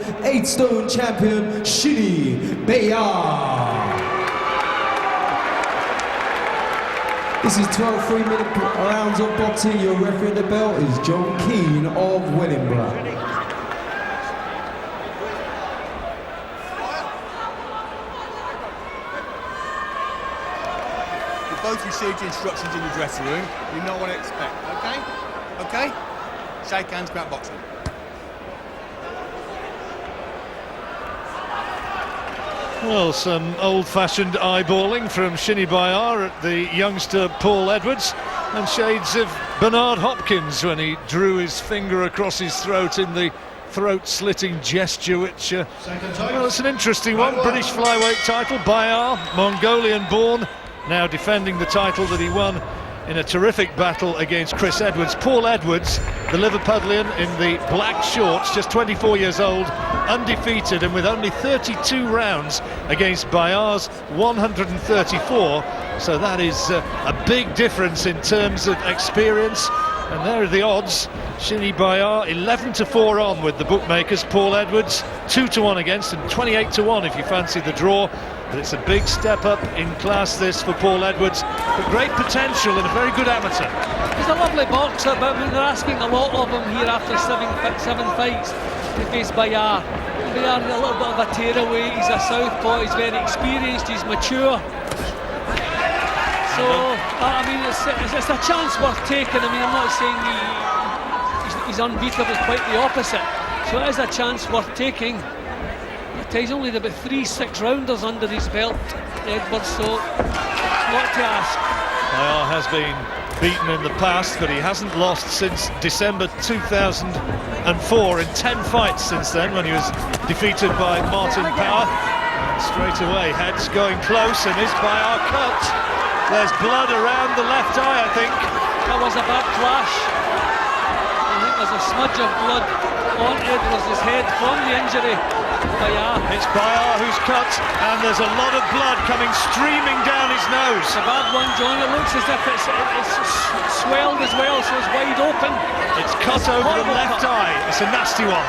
8-stone champion Shinny Bayaar. This is 12 3-minute rounds of boxing. Your referee at the belt is John Keane of Wellingborough. You both received instructions in the dressing room. You know what to expect, okay? Okay? Shake hands, crowd boxing. Well, some old-fashioned eyeballing from Shinny Bayaar at the youngster Paul Edwards, and shades of Bernard Hopkins when he drew his finger across his throat in the throat-slitting gesture, which, well, it's an interesting one. British flyweight title, Bayaar, Mongolian-born, now defending the title that he won in a terrific battle against Chris Edwards. Paul Edwards, the Liverpudlian in the black shorts, just 24 years old, undefeated, and with only 32 rounds against Bayaar's 134. So that is a big difference in terms of experience. And there are the odds. Shinny Bayaar 11-4 on with the bookmakers. Paul Edwards 2-1 against, and 28-1 if you fancy the draw. But it's a big step up in class, this, for Paul Edwards, but great potential and a very good amateur. He's a lovely boxer, but they're asking a lot of him here after seven fights to face Bayaar. Bayaar is a little bit of a tearaway. He's a southpaw, he's very experienced, he's mature. So, I mean, it's a chance worth taking. I mean, I'm not saying he's unbeatable, quite the opposite. So it is a chance worth taking. He's only about 3 6-rounders under his belt, Edwards, so it's not to ask. Bayaar has been beaten in the past, but he hasn't lost since December 2004 in 10 fights since then, when he was defeated by Martin Power. And straight away, heads going close, and is Bayaar cut? There's blood around the left eye, I think. That was a bad clash. I think there's a smudge of blood on Edwards' head from the injury. Bayaar. It's Bayaar who's cut, and there's a lot of blood coming streaming down his nose. It's a bad one, John. It looks as if it's swelled as well, so it's wide open. It's cut over the left eye. It's a nasty one.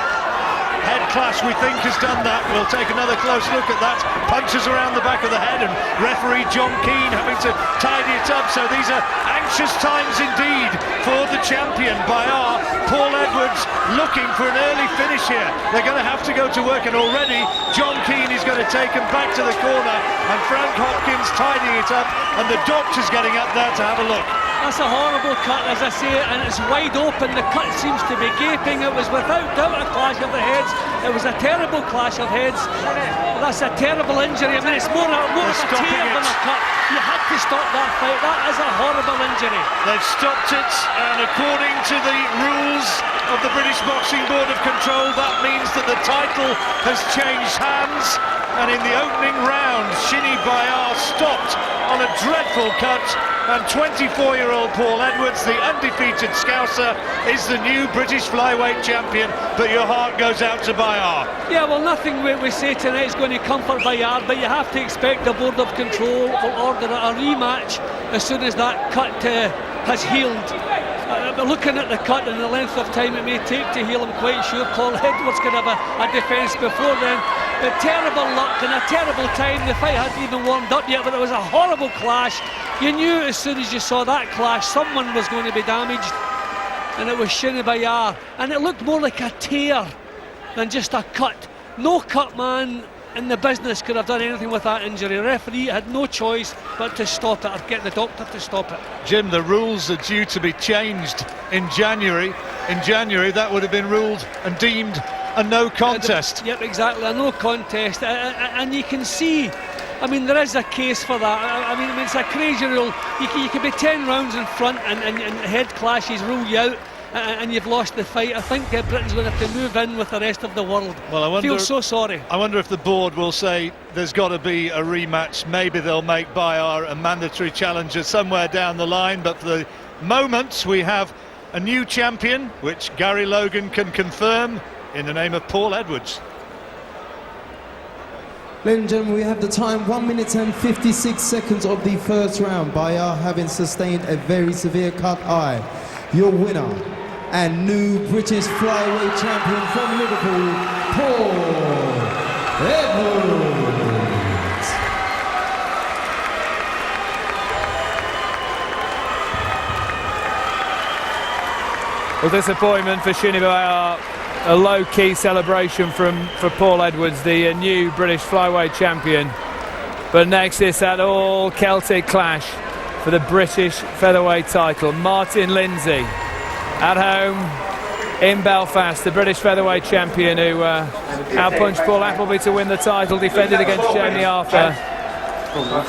Head clash, we think, has done that. We'll take another close look at that. Punches around the back of the head, and referee John Keane having to tidy it up. So these are anxious times indeed for the champion, Bayaar. Paul Edwards looking for an early finish here. They're going to have to go to work, and already John Keane is going to take him back to the corner, and Frank Hopkins tidying it up, and the doctor's getting up there to have a look. That's a horrible cut, as I say, and it's wide open. The cut seems to be gaping. It was without doubt a clash of the heads. It was a terrible clash of heads. That's a terrible injury. I mean, it's more of a tear than a cut. You had to stop that fight. That is a horrible injury. They've stopped it, and according to the rules of the British Boxing Board of Control, that means that the title has changed hands. And in the opening round, Shinny Bayaar stopped on a dreadful cut, and 24-year-old Paul Edwards, the undefeated Scouser, is the new British flyweight champion. But your heart goes out to Bayaar. Yeah, well, nothing we say tonight is going to comfort Bayaar, but you have to expect the Board of Control will order a rematch as soon as that cut has healed. But looking at the cut and the length of time it may take to heal, I'm quite sure Paul Edwards could have a defence before then. But terrible luck and a terrible time. The fight hadn't even warmed up yet, but it was a horrible clash. You knew as soon as you saw that clash someone was going to be damaged, and it was Shinny Bayaar, and it looked more like a tear than just a cut. No cut man in the business could have done anything with that injury. The referee had no choice but to stop it, or get the doctor to stop it. Jim, the rules are due to be changed in January. In January, that would have been ruled and deemed a no contest. Yep, exactly, a no contest. And you can see, I mean, there is a case for that. I mean, it's a crazy rule. You can be 10 rounds in front, and head clashes rule you out, and you've lost the fight. I think Britain's going to have to move in with the rest of the world. Well, I wonder, feel so sorry. I wonder if the board will say there's got to be a rematch. Maybe they'll make Bayaar a mandatory challenger somewhere down the line. But for the moment, we have a new champion, which Gary Logan can confirm, in the name of Paul Edwards. Ladies and gentlemen, we have the time, 1 minute and 56 seconds of the first round. Bayaar having sustained a very severe cut eye. Your winner and new British flyweight champion from Liverpool, Paul Well, disappointment for Shinny Bayaar. A low-key celebration for Paul Edwards, the new British flyweight champion. But next is that all-Celtic clash for the British featherweight title. Martin Lindsay at home in Belfast, the British featherweight champion who outpunched Paul Appleby to win the title, defended against Jamie Arthur.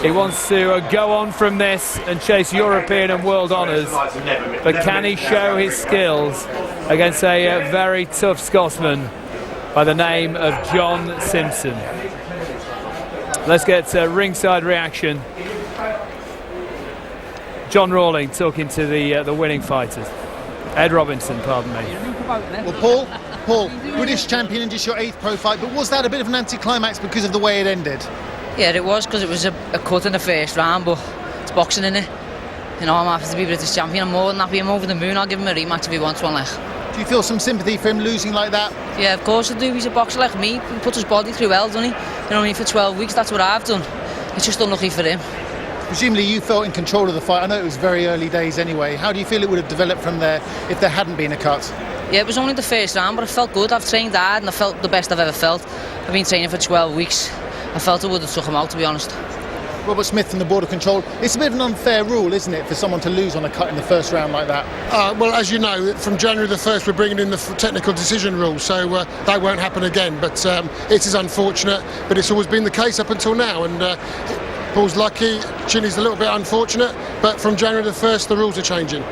He wants to go on from this and chase European and world honours, but can he show his skills against a very tough Scotsman by the name of John Simpson? Let's get ringside reaction. John Rawling talking to the winning fighters. Ed Robinson, pardon me. Well, Paul, British champion in just your 8th pro fight, but was that a bit of an anticlimax because of the way it ended? Yeah, it was, because it was a cut in the first round, but it's boxing, innit? You know, I'm happy to be British champion. I'm more than happy. I'm over the moon. I'll give him a rematch if he wants one, like. Do you feel some sympathy for him losing like that? Yeah, of course I do. He's a boxer like me. He puts his body through hell, doesn't he? You know what I mean? For 12 weeks, that's what I've done. It's just unlucky for him. Presumably you felt in control of the fight. I know it was very early days anyway. How do you feel it would have developed from there if there hadn't been a cut? Yeah, it was only the first round, but I felt good. I've trained hard and I felt the best I've ever felt. I've been training for 12 weeks. I felt I would have took him out, to be honest. Robert Smith from the Border Control. It's a bit of an unfair rule, isn't it, for someone to lose on a cut in the first round like that? Well, as you know, from January the 1st we're bringing in the technical decision rule, so that won't happen again. But it is unfortunate, but it's always been the case up until now. And Paul's lucky, Chinny's a little bit unfortunate, but from January the 1st the rules are changing.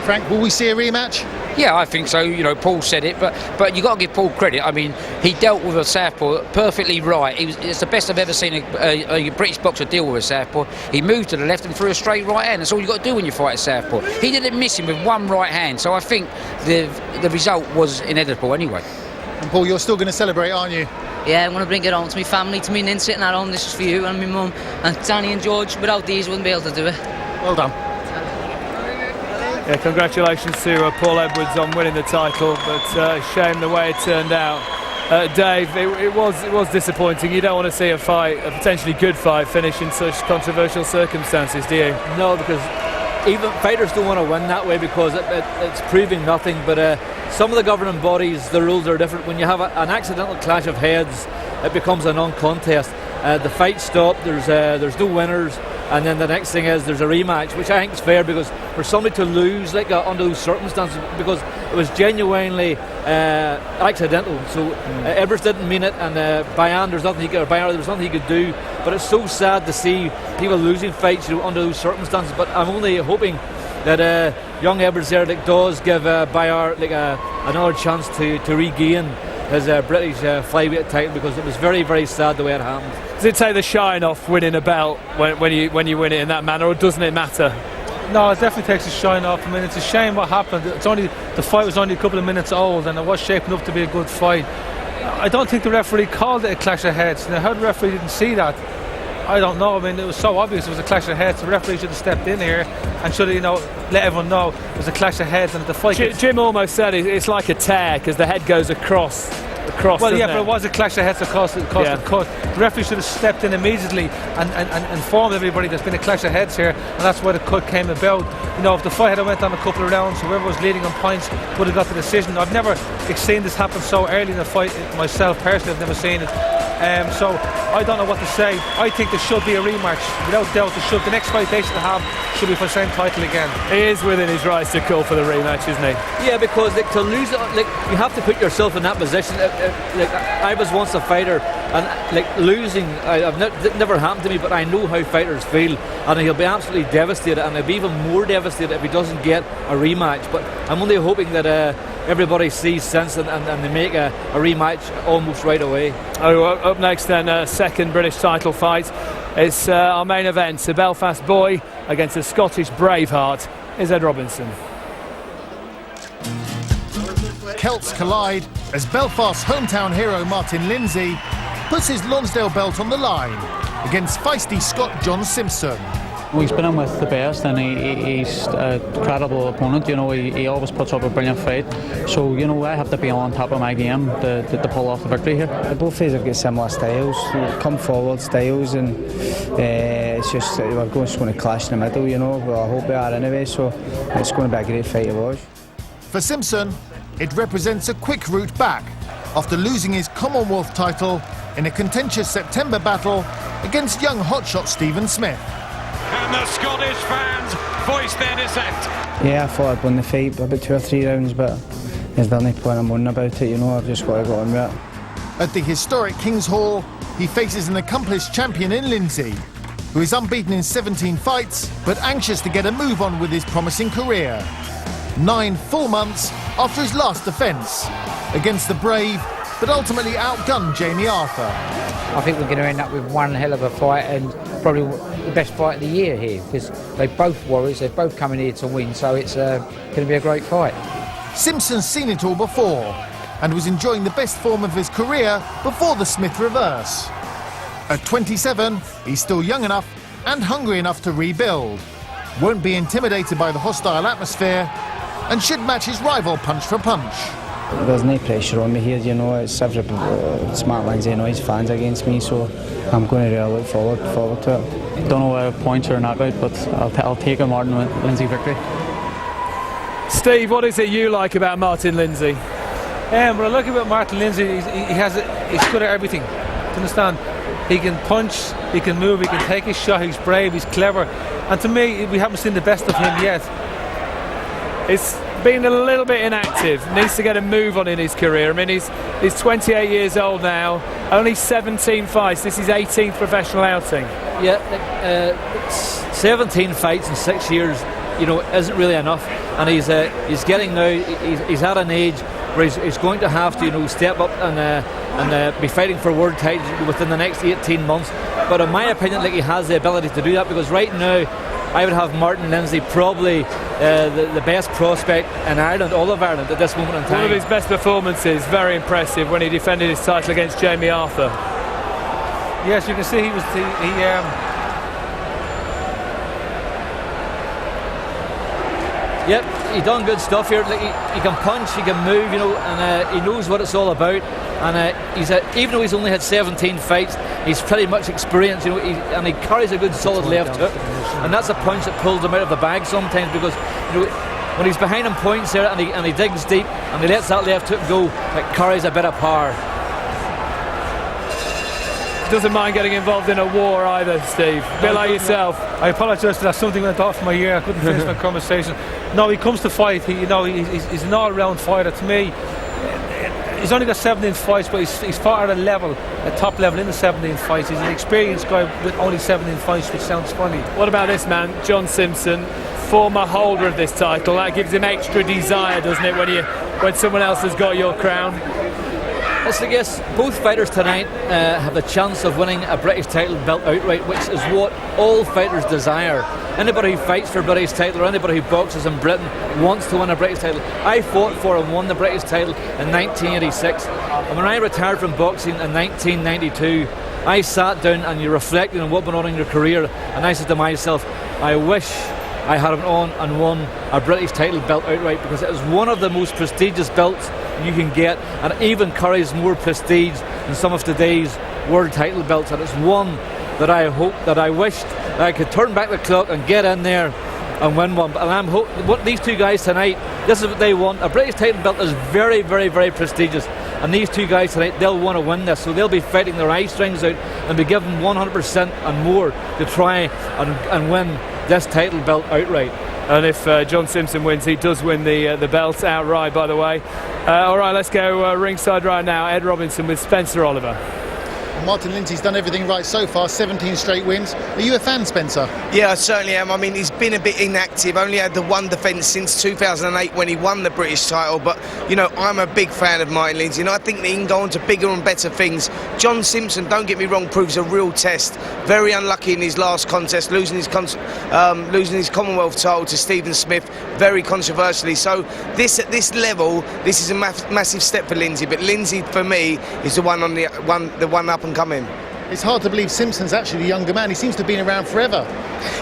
Frank, will we see a rematch? Yeah, I think so. You know, Paul said it, but you got to give Paul credit. I mean, he dealt with a southpaw perfectly right. It's the best I've ever seen a British boxer deal with a southpaw. He moved to the left and threw a straight right hand. That's all you got to do when you fight a southpaw. He didn't miss him with one right hand, so I think the result was inevitable anyway. And Paul, you're still going to celebrate, aren't you? Yeah, I'm going to bring it home to my family, to me Nin sitting at home. This is for you and my mum and Danny and George. Without these, wouldn't be able to do it. Well done. Yeah, congratulations to Paul Edwards on winning the title, but shame the way it turned out. Dave, it was disappointing. You don't want to see a potentially good fight, finish in such controversial circumstances, do you? No, because even fighters don't want to win that way because it's proving nothing. But some of the governing bodies, the rules are different. When you have an accidental clash of heads, it becomes a non-contest. The fight stopped. There's no winners. And then the next thing is there's a rematch, which I think is fair, because for somebody to lose like under those circumstances, because it was genuinely accidental. So Edwards didn't mean it, and Bayaar, there was nothing he could do. But it's so sad to see people losing fights, under those circumstances. But I'm only hoping that young Edwards there does give Bayaar another chance to regain his British flyweight title, because it was very, very sad the way it happened. Does it take the shine off winning a belt when you win it in that manner, or doesn't it matter? No, it definitely takes the shine off. I mean, it's a shame what happened. The fight was only a couple of minutes old, and it was shaping up to be a good fight. I don't think the referee called it a clash of heads. Now, how the referee didn't see that, I don't know. I mean, it was so obvious it was a clash of heads. The referee should have stepped in here and should have, let everyone know it was a clash of heads, and the fight. Jim almost said it's like a tear because the head goes across. Well, yeah, but it was a clash of heads across the cut. The referee should have stepped in immediately and informed everybody there's been a clash of heads here, and that's why the cut came about. You know, if the fight had went on a couple of rounds, whoever was leading on points would have got the decision. I've never seen this happen so early in the fight myself personally. I've never seen it. So I don't know what to say. I think there should be a rematch. Without doubt, there should. The next fight they should have should be for the same title again. He is within his rights to call for the rematch, isn't he? Yeah, because to lose it, you have to put yourself in that position. I was once a fighter, and losing, it never happened to me, but I know how fighters feel, and he'll be absolutely devastated, and he'll be even more devastated if he doesn't get a rematch. But I'm only hoping that everybody sees sense and they make a rematch almost right away. Up next then, second British title fight. It's our main event, a Belfast boy against a Scottish braveheart. Is Ed Robinson. Celts collide as Belfast's hometown hero Martin Lindsay puts his Lonsdale belt on the line against feisty Scot John Simpson. He's been in with the best, and he's a credible opponent. You know, he always puts up a brilliant fight. So, you know, I have to be on top of my game to pull off the victory here. Both of us have got similar styles, come forward styles, and it's just we're just going to clash in the middle. You know, well, I hope we are anyway. So it's going to be a great fight to watch. For Simpson, it represents a quick route back after losing his Commonwealth title in a contentious September battle against young hotshot Stephen Smith. And the Scottish fans voice their dissent. Yeah, I thought I'd won the fight about 2 or 3 rounds, but there's no point in moaning about it, you know. I've just got to go on with it. At the historic King's Hall, he faces an accomplished champion in Lindsay, who is unbeaten in 17 fights, but anxious to get a move on with his promising career. 9 full months after his last defence against the brave, but ultimately outgunned Jamie Arthur. I think we're going to end up with one hell of a fight and probably the best fight of the year here, because they're both warriors, they're both coming here to win, so it's going to be a great fight. Simpson's seen it all before and was enjoying the best form of his career before the Smith reverse. At 27, he's still young enough and hungry enough to rebuild, won't be intimidated by the hostile atmosphere, and should match his rival punch for punch. There's no pressure on me here, you know. It's smart Lindsay and his fans against me, so I'm going to really look forward to it. Don't know whether points or not out, but I'll take a Martin Lindsay victory. Steve, what is it you like about Martin Lindsay? What I like about Martin Lindsay, he's good at everything. Do you understand? He can punch, he can move, he can take his shot, he's brave, he's clever. And to me, we haven't seen the best of him yet. It's been a little bit inactive, needs to get a move on in his career. I mean, he's 28 years old now, only 17 fights, this is his 18th professional outing. Yeah, 17 fights in 6 years, you know, isn't really enough. And he's getting now, he's at an age where he's going to have to, you know, step up and be fighting for world titles within the next 18 months. But in my opinion, like, he has the ability to do that, because right now I would have Martin Lindsay probably the best prospect in Ireland, all of Ireland, at this moment in time. One of his best performances, very impressive, when he defended his title against Jamie Arthur. Yes, you can see Yep, he done good stuff here. Like, he can punch, he can move, you know, and he knows what it's all about. And even though he's only had 17 fights, he's pretty much experienced, you know, and he carries a good solid left hook, and that's a punch that pulls him out of the bag sometimes, because, you know, when he's behind him points there and he digs deep and he lets that left hook go, it carries a bit of power. Doesn't mind getting involved in a war either, Steve. A bit like yourself. I apologise for that. Something went off my ear. I couldn't finish my conversation. No, he comes to fight. He's an all-round fighter. To me, he's only got 17 fights, but he's fought at a top level in the 17 fights. He's an experienced guy with only 17 fights, which sounds funny. What about this man, John Simpson, former holder of this title? That gives him extra desire, doesn't it, when someone else has got your crown? Yes, both fighters tonight have the chance of winning a British title belt outright, which is what all fighters desire. Anybody who fights for a British title, or anybody who boxes in Britain, wants to win a British title. I fought for and won the British title in 1986, and when I retired from boxing in 1992, I sat down and you reflected on what went on in your career, and I said to myself, I wish I had on and won a British title belt outright, because it is one of the most prestigious belts you can get, and it even carries more prestige than some of today's world title belts, and it's one that I wished that I could turn back the clock and get in there and win one. And I'm what these two guys tonight, this is what they want. A British title belt is very, very, very prestigious, and these two guys tonight, they'll want to win this, so they'll be fighting their eye strings out and be given 100% and more to try and win this title belt outright. And if John Simpson wins, he does win the belt outright, by the way. All right, let's go ringside right now. Ed Robinson with Spencer Oliver. Martin Lindsay's done everything right so far, 17 straight wins. Are you a fan, Spencer? Yeah, I certainly am. I mean, he's been a bit inactive, only had the one defence since 2008 when he won the British title, but, you know, I'm a big fan of Martin Lindsay, and I think that he can go on to bigger and better things. John Simpson, don't get me wrong, proves a real test. Very unlucky in his last contest, losing his Commonwealth title to Stephen Smith, very controversially. So at this level, this is a massive step for Lindsay, but Lindsay, for me, is the one up and coming. It's hard to believe Simpson's actually the younger man. He seems to have been around forever.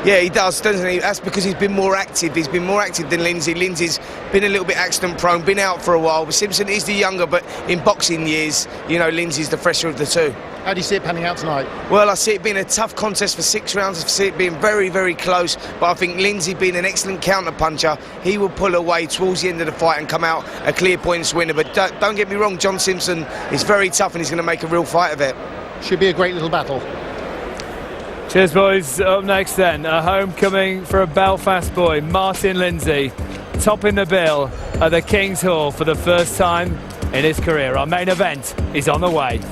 Yeah, he does, doesn't he? That's because he's been more active. He's been more active than Lindsay. Lindsay's been a little bit accident prone, been out for a while. But Simpson is the younger, but in boxing years, you know, Lindsay's the fresher of the two. How do you see it panning out tonight? Well, I see it being a tough contest for 6 rounds. I see it being very, very close. But I think Lindsay, being an excellent counter-puncher, he will pull away towards the end of the fight and come out a clear points winner. But don't get me wrong, John Simpson is very tough and he's going to make a real fight of it. Should be a great little battle. Cheers, boys. Up next then, a homecoming for a Belfast boy, Martin Lindsay, topping the bill at the King's Hall for the first time in his career. Our main event is on the way.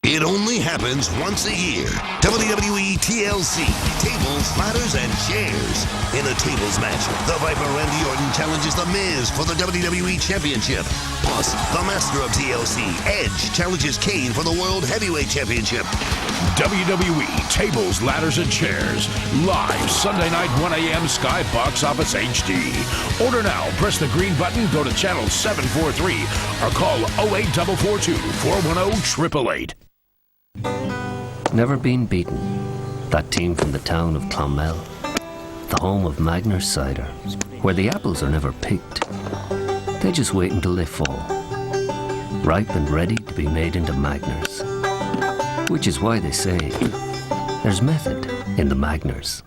It only happens once a year. WWE TLC, tables, ladders, and chairs. In a tables match, the Viper Randy Orton challenges The Miz for the WWE Championship. Plus, the Master of TLC, Edge, challenges Kane for the World Heavyweight Championship. WWE Tables, Ladders, and Chairs. Live Sunday night, 1 a.m. Sky Box Office HD. Order now. Press the green button, go to channel 743, or call 08442 410 888. Never been beaten. That team from the town of Clonmel. The home of Magners cider, where the apples are never picked. They just wait until they fall. Ripe and ready to be made into Magners. Which is why they say there's method in the Magners.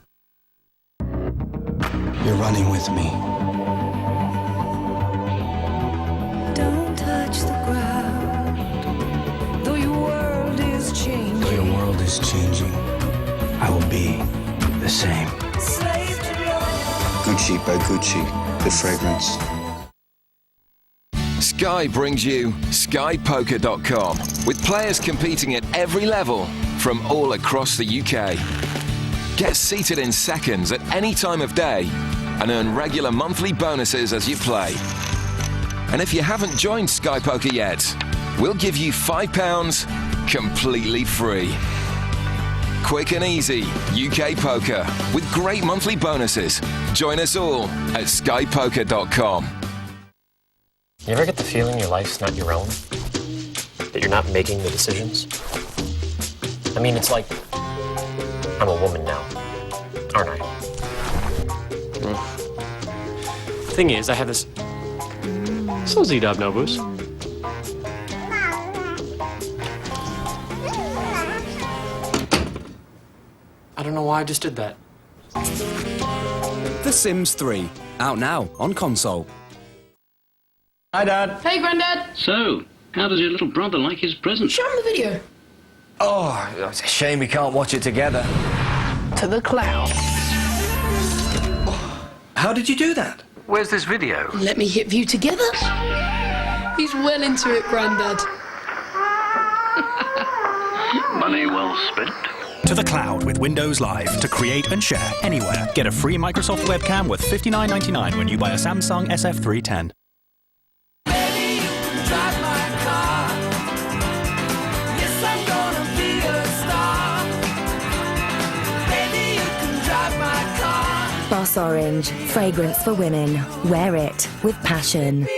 You're running with me. Don't touch the ground, though your world is changing. Though your world is changing, I will be the same. Gucci by Gucci, the fragrance. Sky brings you SkyPoker.com, with players competing at every level from all across the UK. Get seated in seconds at any time of day and earn regular monthly bonuses as you play. And if you haven't joined Sky Poker yet, we'll give you £5 completely free. Quick and easy UK poker with great monthly bonuses. Join us all at SkyPoker.com. You ever get the feeling your life's not your own? That you're not making the decisions? I mean, it's like I'm a woman now, aren't I? Thing is, I have this... So Z-Dub Nobus. I don't know why I just did that. The Sims 3, out now on console. Hi, Dad. Hey, Grandad. So, how does your little brother like his present? Show him the video. Oh, it's a shame we can't watch it together. To the cloud. How did you do that? Where's this video? Let me hit view together. He's well into it, Grandad. Money well spent. To the cloud with Windows Live to create and share anywhere. Get a free Microsoft webcam with $59.99 when you buy a Samsung SF310. Boss Orange, fragrance for women. Wear it with passion.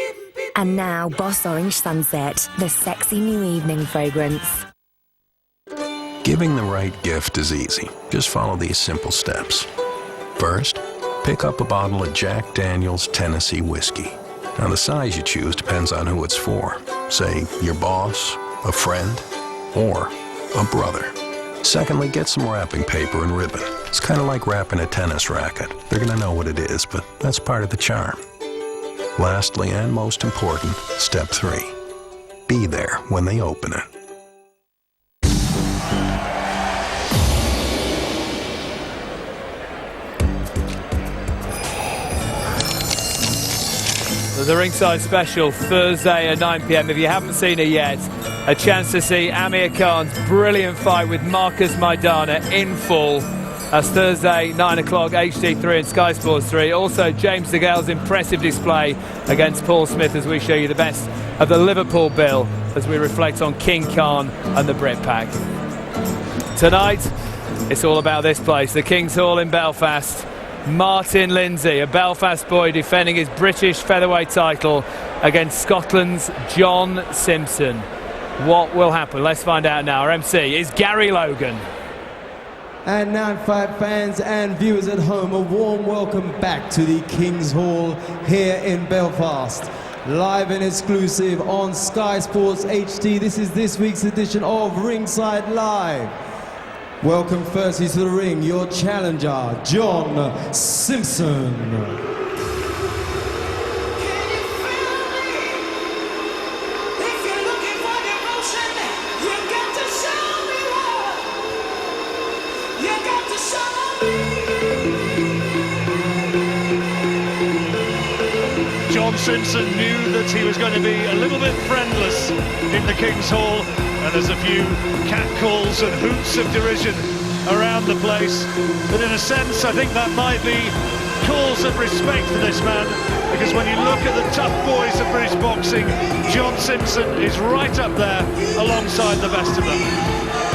And now Boss Orange Sunset, the sexy new evening fragrance. Giving the right gift is easy. Just follow these simple steps. First, pick up a bottle of Jack Daniel's Tennessee whiskey. Now the size you choose depends on who it's for. Say, your boss, a friend, or a brother. Secondly, get some wrapping paper and ribbon. It's kind of like wrapping a tennis racket. They're gonna know what it is, but that's part of the charm. Lastly, and most important, step 3. Be there when they open it. The ringside special Thursday at 9 p.m. If you haven't seen it yet, a chance to see Amir Khan's brilliant fight with Marcus Maidana in full. That's Thursday, 9 o'clock, HD3 and Sky Sports 3. Also, James DeGale's impressive display against Paul Smith as we show you the best of the Liverpool bill as we reflect on King Khan and the Brit Pack. Tonight, it's all about this place, the King's Hall in Belfast. Martin Lindsay, a Belfast boy defending his British featherweight title against Scotland's John Simpson. What will happen? Let's find out now. Our MC is Gary Logan. And now, fight fans and viewers at home, a warm welcome back to the King's Hall here in Belfast. Live and exclusive on Sky Sports HD. This is this week's edition of Ringside Live. Welcome firstly to the ring, your challenger, John Simpson. John Simpson knew that he was going to be a little bit friendless in the King's Hall, and there's a few catcalls and hoots of derision around the place. But in a sense, I think that might be calls of respect for this man, because when you look at the tough boys of British boxing, John Simpson is right up there alongside the best of them.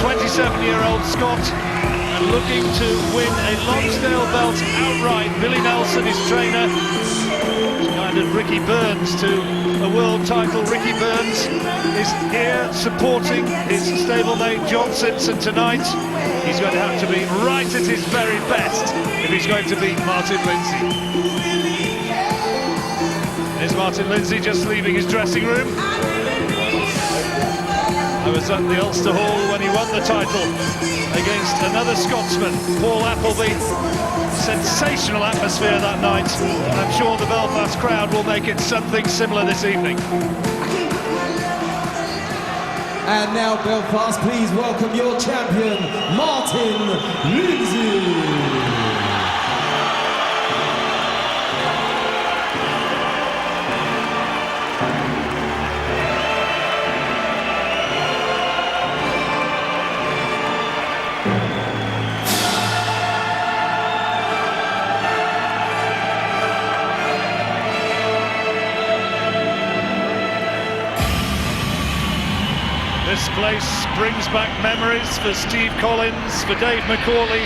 27-year-old Scot, and looking to win a Lonsdale belt outright. Billy Nelson, his trainer, kind of Ricky Burns to a world title. Ricky Burns is here supporting his stablemate John Simpson tonight. He's going to have to be right at his very best if he's going to beat Martin Lindsay. There's Martin Lindsay just leaving his dressing room. I was at the Ulster Hall when he won the title against another Scotsman, Paul Appleby. Sensational atmosphere that night. I'm sure the Belfast crowd will make it something similar this evening. And now, Belfast, please welcome your champion, Martin Lindsay. This place brings back memories for Steve Collins, for Dave McCauley,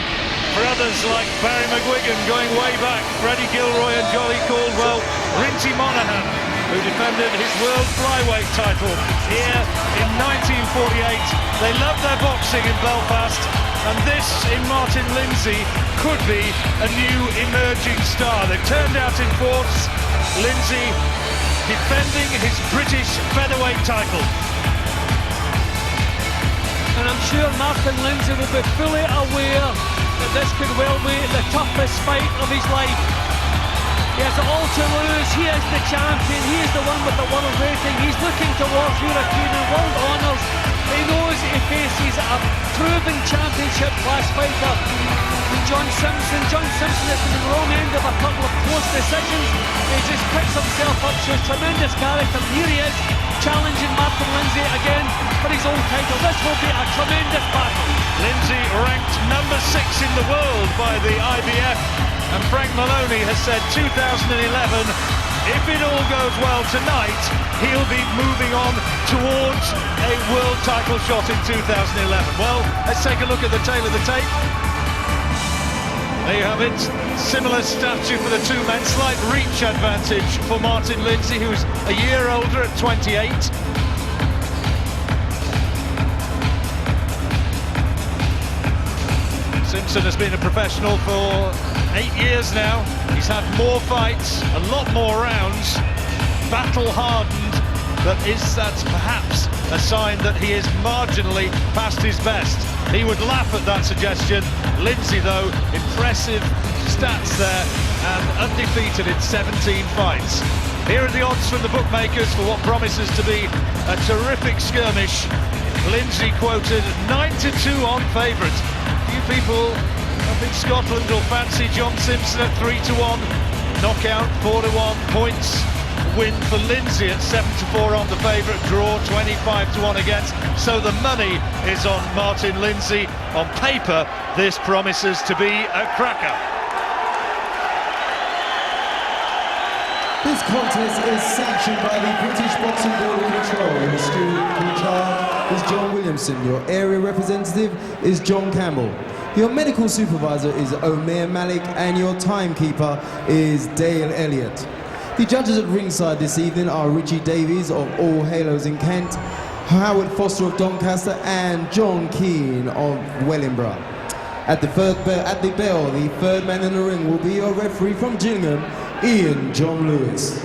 for others like Barry McGuigan going way back, Freddie Gilroy and Jolly Caldwell, Rinty Monaghan, who defended his world flyweight title here in 1948. They loved their boxing in Belfast, and this in Martin Lindsay could be a new emerging star. They've turned out in force. Lindsay defending his British featherweight title. And I'm sure Martin Lindsay will be fully aware that this could well be the toughest fight of his life. He has it all to lose. He is the champion. He is the one with the world rating. He's looking towards European and world honours. He knows he faces a proven championship class fighter. John Simpson. John Simpson has been in the wrong end of a couple of close decisions. He just picks himself up, shows tremendous character. Here he is, challenging Martin Lindsay again for his own title. This will be a tremendous battle. Lindsay ranked number 6 in the world by the IBF, and Frank Maloney has said 2011, if it all goes well tonight, he'll be moving on towards a world title shot in 2011. Well, let's take a look at the tail of the tape. There you have it. Similar stature for the two men. Slight reach advantage for Martin Lindsay, who's a year older at 28. Simpson has been a professional for 8 years now. He's had more fights, a lot more rounds, battle hardened, but is that perhaps a sign that he is marginally past his best? He would laugh at that suggestion. Lindsay, though, impressive stats there, and undefeated in 17 fights. Here are the odds from the bookmakers for what promises to be a terrific skirmish. Lindsay quoted 9-2 on favourite. Few people up in Scotland will fancy John Simpson at 3-1. Knockout 4-1. Points win for Lindsay at 7-4 on the favourite. Draw 25-1 against. So the money is on Martin Lindsay. On paper, this promises to be a cracker. This contest is sanctioned by the British Boxing Board of Control. The student in charge is John Williamson. Your area representative is John Campbell. Your medical supervisor is Omer Malik, and your timekeeper is Dale Elliott. The judges at ringside this evening are Richie Davies of All Halos in Kent, Howard Foster of Doncaster, and John Keane of Wellingborough. At the bell, the third man in the ring will be your referee from Gillingham, Ian John Lewis.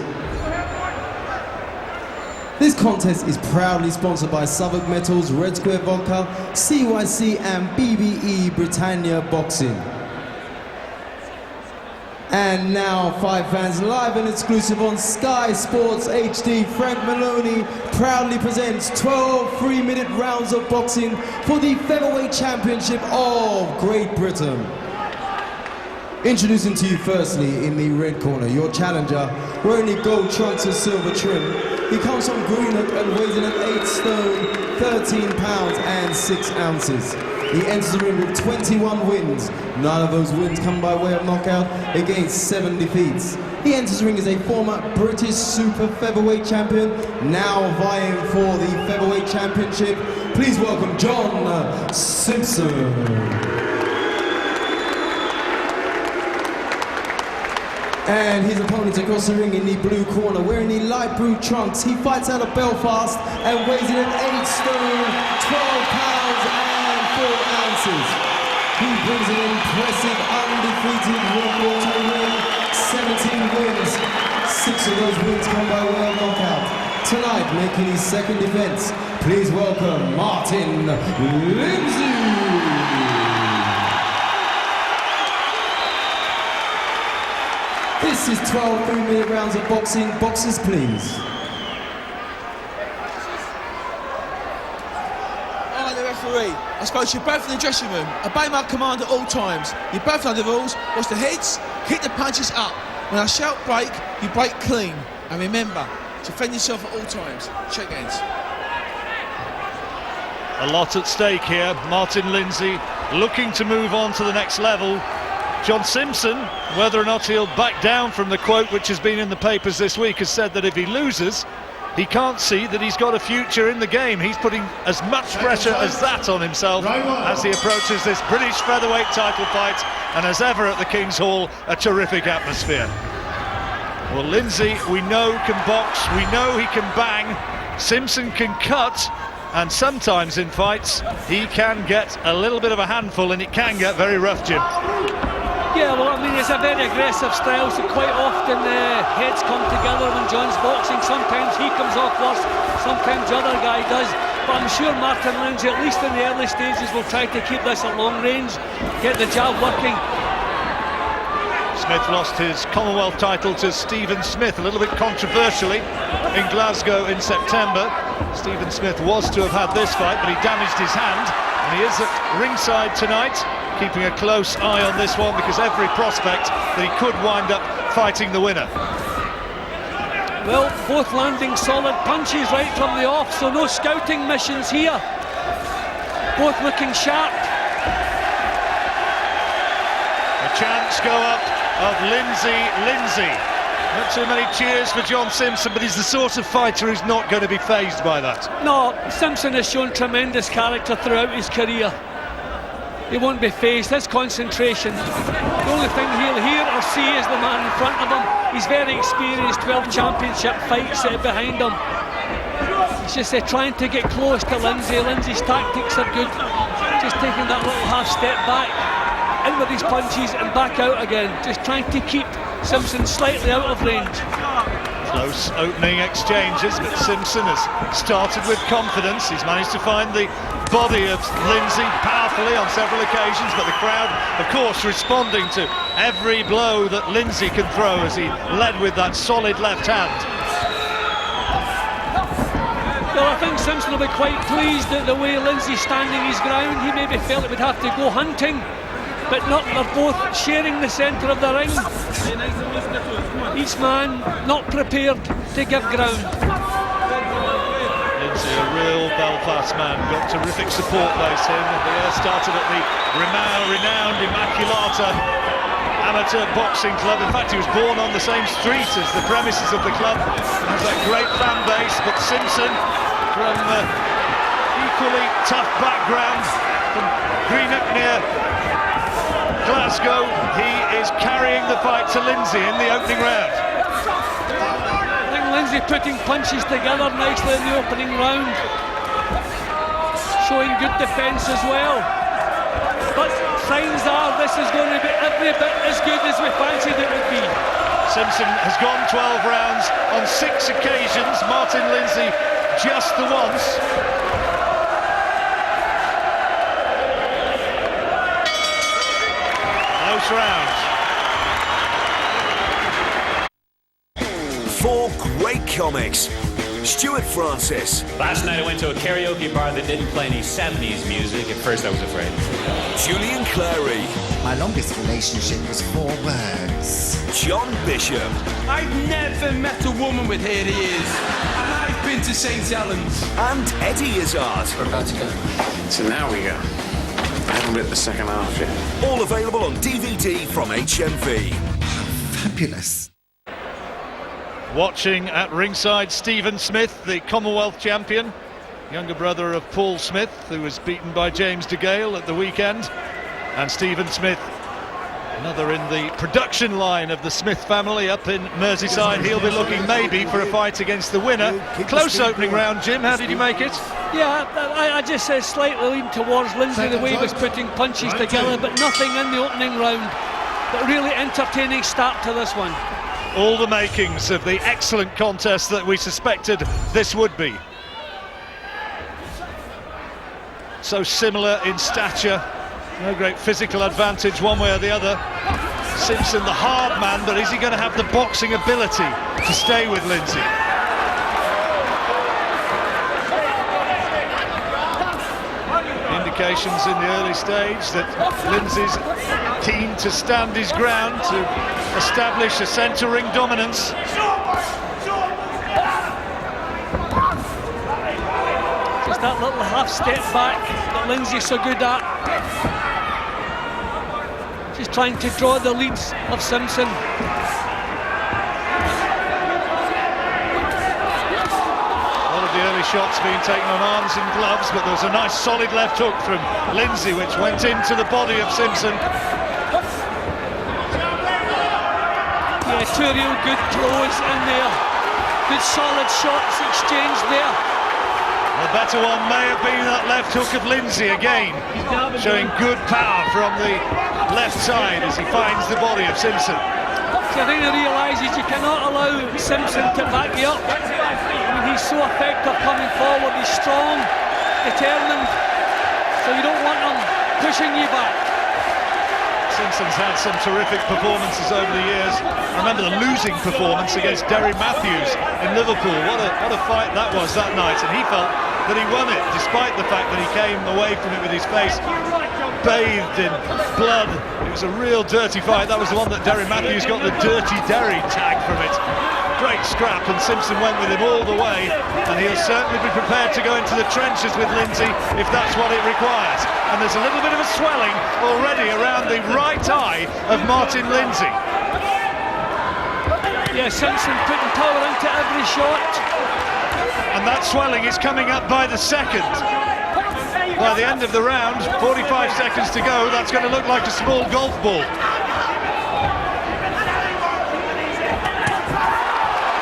This contest is proudly sponsored by Southwark Metals, Red Square Vodka, CYC and BBE Britannia Boxing. And now, Five Fans live and exclusive on Sky Sports HD, Frank Maloney proudly presents 12 3-minute rounds of boxing for the Featherweight Championship of Great Britain. Introducing to you firstly, in the red corner, your challenger, wearing the gold trunks and silver trim. He comes from Greenock and weighs in at 8 stone, 13 pounds and 6 ounces. He enters the ring with 21 wins. None of those wins come by way of knockout against 7 defeats. He enters the ring as a former British Super Featherweight champion, now vying for the Featherweight Championship. Please welcome John Simpson. And his opponent across the ring in the blue corner, wearing the light blue trunks. He fights out of Belfast and weighs in at 8 stone, 12 pounds and 4 ounces. He brings an impressive undefeated record to the ring, 17 wins. 6 of those wins come by way of knockout. Tonight, making his second defense, please welcome Martin Lindsay. This is 12 3-minute rounds of boxing. Boxers, please. I'm the referee. I suppose you're both in the dressing room. Obey my command at all times. You both know the rules. Watch the heads, hit the punches up. When I shout break, you break clean. And remember, defend yourself at all times. Shake hands. A lot at stake here. Martin Lindsay looking to move on to the next level. John Simpson, whether or not he'll back down from the quote which has been in the papers this week, has said that if he loses, he can't see that he's got a future in the game. He's putting as much pressure as that on himself as he approaches this British featherweight title fight, and as ever at the King's Hall, a terrific atmosphere. Well, Lindsay, we know, can box, we know he can bang, Simpson can cut, and sometimes in fights he can get a little bit of a handful and it can get very rough, Jim. Yeah, well, I mean, it's a very aggressive style, so quite often heads come together when John's boxing. Sometimes he comes off worse, sometimes the other guy does. But I'm sure Martin Lindsay, at least in the early stages, will try to keep this at long range, get the jab working. Smith lost his Commonwealth title to Stephen Smith, a little bit controversially, in Glasgow in September. Stephen Smith was to have had this fight, but he damaged his hand, and he is at ringside tonight, keeping a close eye on this one, because every prospect that he could wind up fighting the winner. Well, both landing solid punches right from the off, so no scouting missions here. Both looking sharp. A chance go up of Lindsay. Not too many cheers for John Simpson, but he's the sort of fighter who's not going to be fazed by that. No, Simpson has shown tremendous character throughout his career. He won't be fazed. His concentration, the only thing he'll hear or see is the man in front of him. He's very experienced, 12 championship fights behind him. It's just trying to get close to Lindsay. Lindsay's tactics are good, just taking that little half step back, in with his punches and back out again, just trying to keep Simpson slightly out of range. Close opening exchanges, but Simpson has started with confidence. He's managed to find the body of Lindsay powerfully on several occasions, but the crowd, of course, responding to every blow that Lindsay can throw as he led with that solid left hand. Well, I think Simpson will be quite pleased at the way Lindsay's standing his ground. He maybe felt it would have to go hunting, but not. They're both sharing the centre of the ring. Each man not prepared to give ground. Lindsay, a real Belfast man, got terrific support base him. They started at the renowned Immaculata amateur boxing club. In fact, he was born on the same street as the premises of the club. Has a great fan base, but Simpson, from equally tough background, from Greenock near Glasgow. He is carrying the fight to Lindsay in the opening round. I think Lindsay putting punches together nicely in the opening round, showing good defence as well. But signs are this is going to be every bit as good as we fancied it would be. Simpson has gone 12 rounds on 6 occasions. Martin Lindsay just the once. Close round. 4 great comics. Stuart Francis. Last night I went to a karaoke bar that didn't play any 70s music. At first I was afraid. Julian Clary. My longest relationship was 4 words. John Bishop. I've never met a woman with hairy ears. And I've been to St. Helens. And Eddie Izzard. We're about to go. So now we go. I haven't lit the second half yet. All available on DVD from HMV. Fabulous. Watching at ringside, Stephen Smith, the Commonwealth champion, younger brother of Paul Smith, who was beaten by James DeGale at the weekend. And Stephen Smith, another in the production line of the Smith family up in Merseyside. He'll be looking maybe for a fight against the winner. Close opening round, Jim. How did you make it? Yeah, I just said slightly lean towards Lindsay the way he was putting punches together, but nothing in the opening round. But really entertaining start to this one. All the makings of the excellent contest that we suspected this would be. So similar in stature, no great physical advantage one way or the other. Simpson the hard man, but is he going to have the boxing ability to stay with Lindsay? Indications in the early stage that Lindsay's keen to stand his ground, to establish a centre ring dominance. Just that little half step back that Lindsay's so good at. Just trying to draw the leads of Simpson. The early shots being taken on arms and gloves, but there was a nice solid left hook from Lindsay which went into the body of Simpson. Yeah, 2 real good throws in there. Good solid shots exchanged there. The better one may have been that left hook of Lindsay again, showing good power from the left side as he finds the body of Simpson. So I think he realises you cannot allow Simpson to back you up. I mean, he's so effective coming forward, he's strong, determined, so you don't want him pushing you back. Simpson's had some terrific performances over the years. I remember the losing performance against Derry Matthews in Liverpool. What a fight that was that night, and he felt that he won it, despite the fact that he came away from it with his face bathed in blood. It was a real dirty fight. That was the one that Derry Matthews got the Dirty Derry tag from it. Great scrap, and Simpson went with him all the way, and he'll certainly be prepared to go into the trenches with Lindsay if that's what it requires. And there's a little bit of a swelling already around the right eye of Martin Lindsay. Yeah, Simpson putting power into every shot. And that swelling is coming up by the second. By the end of the round, 45 seconds to go, that's going to look like a small golf ball.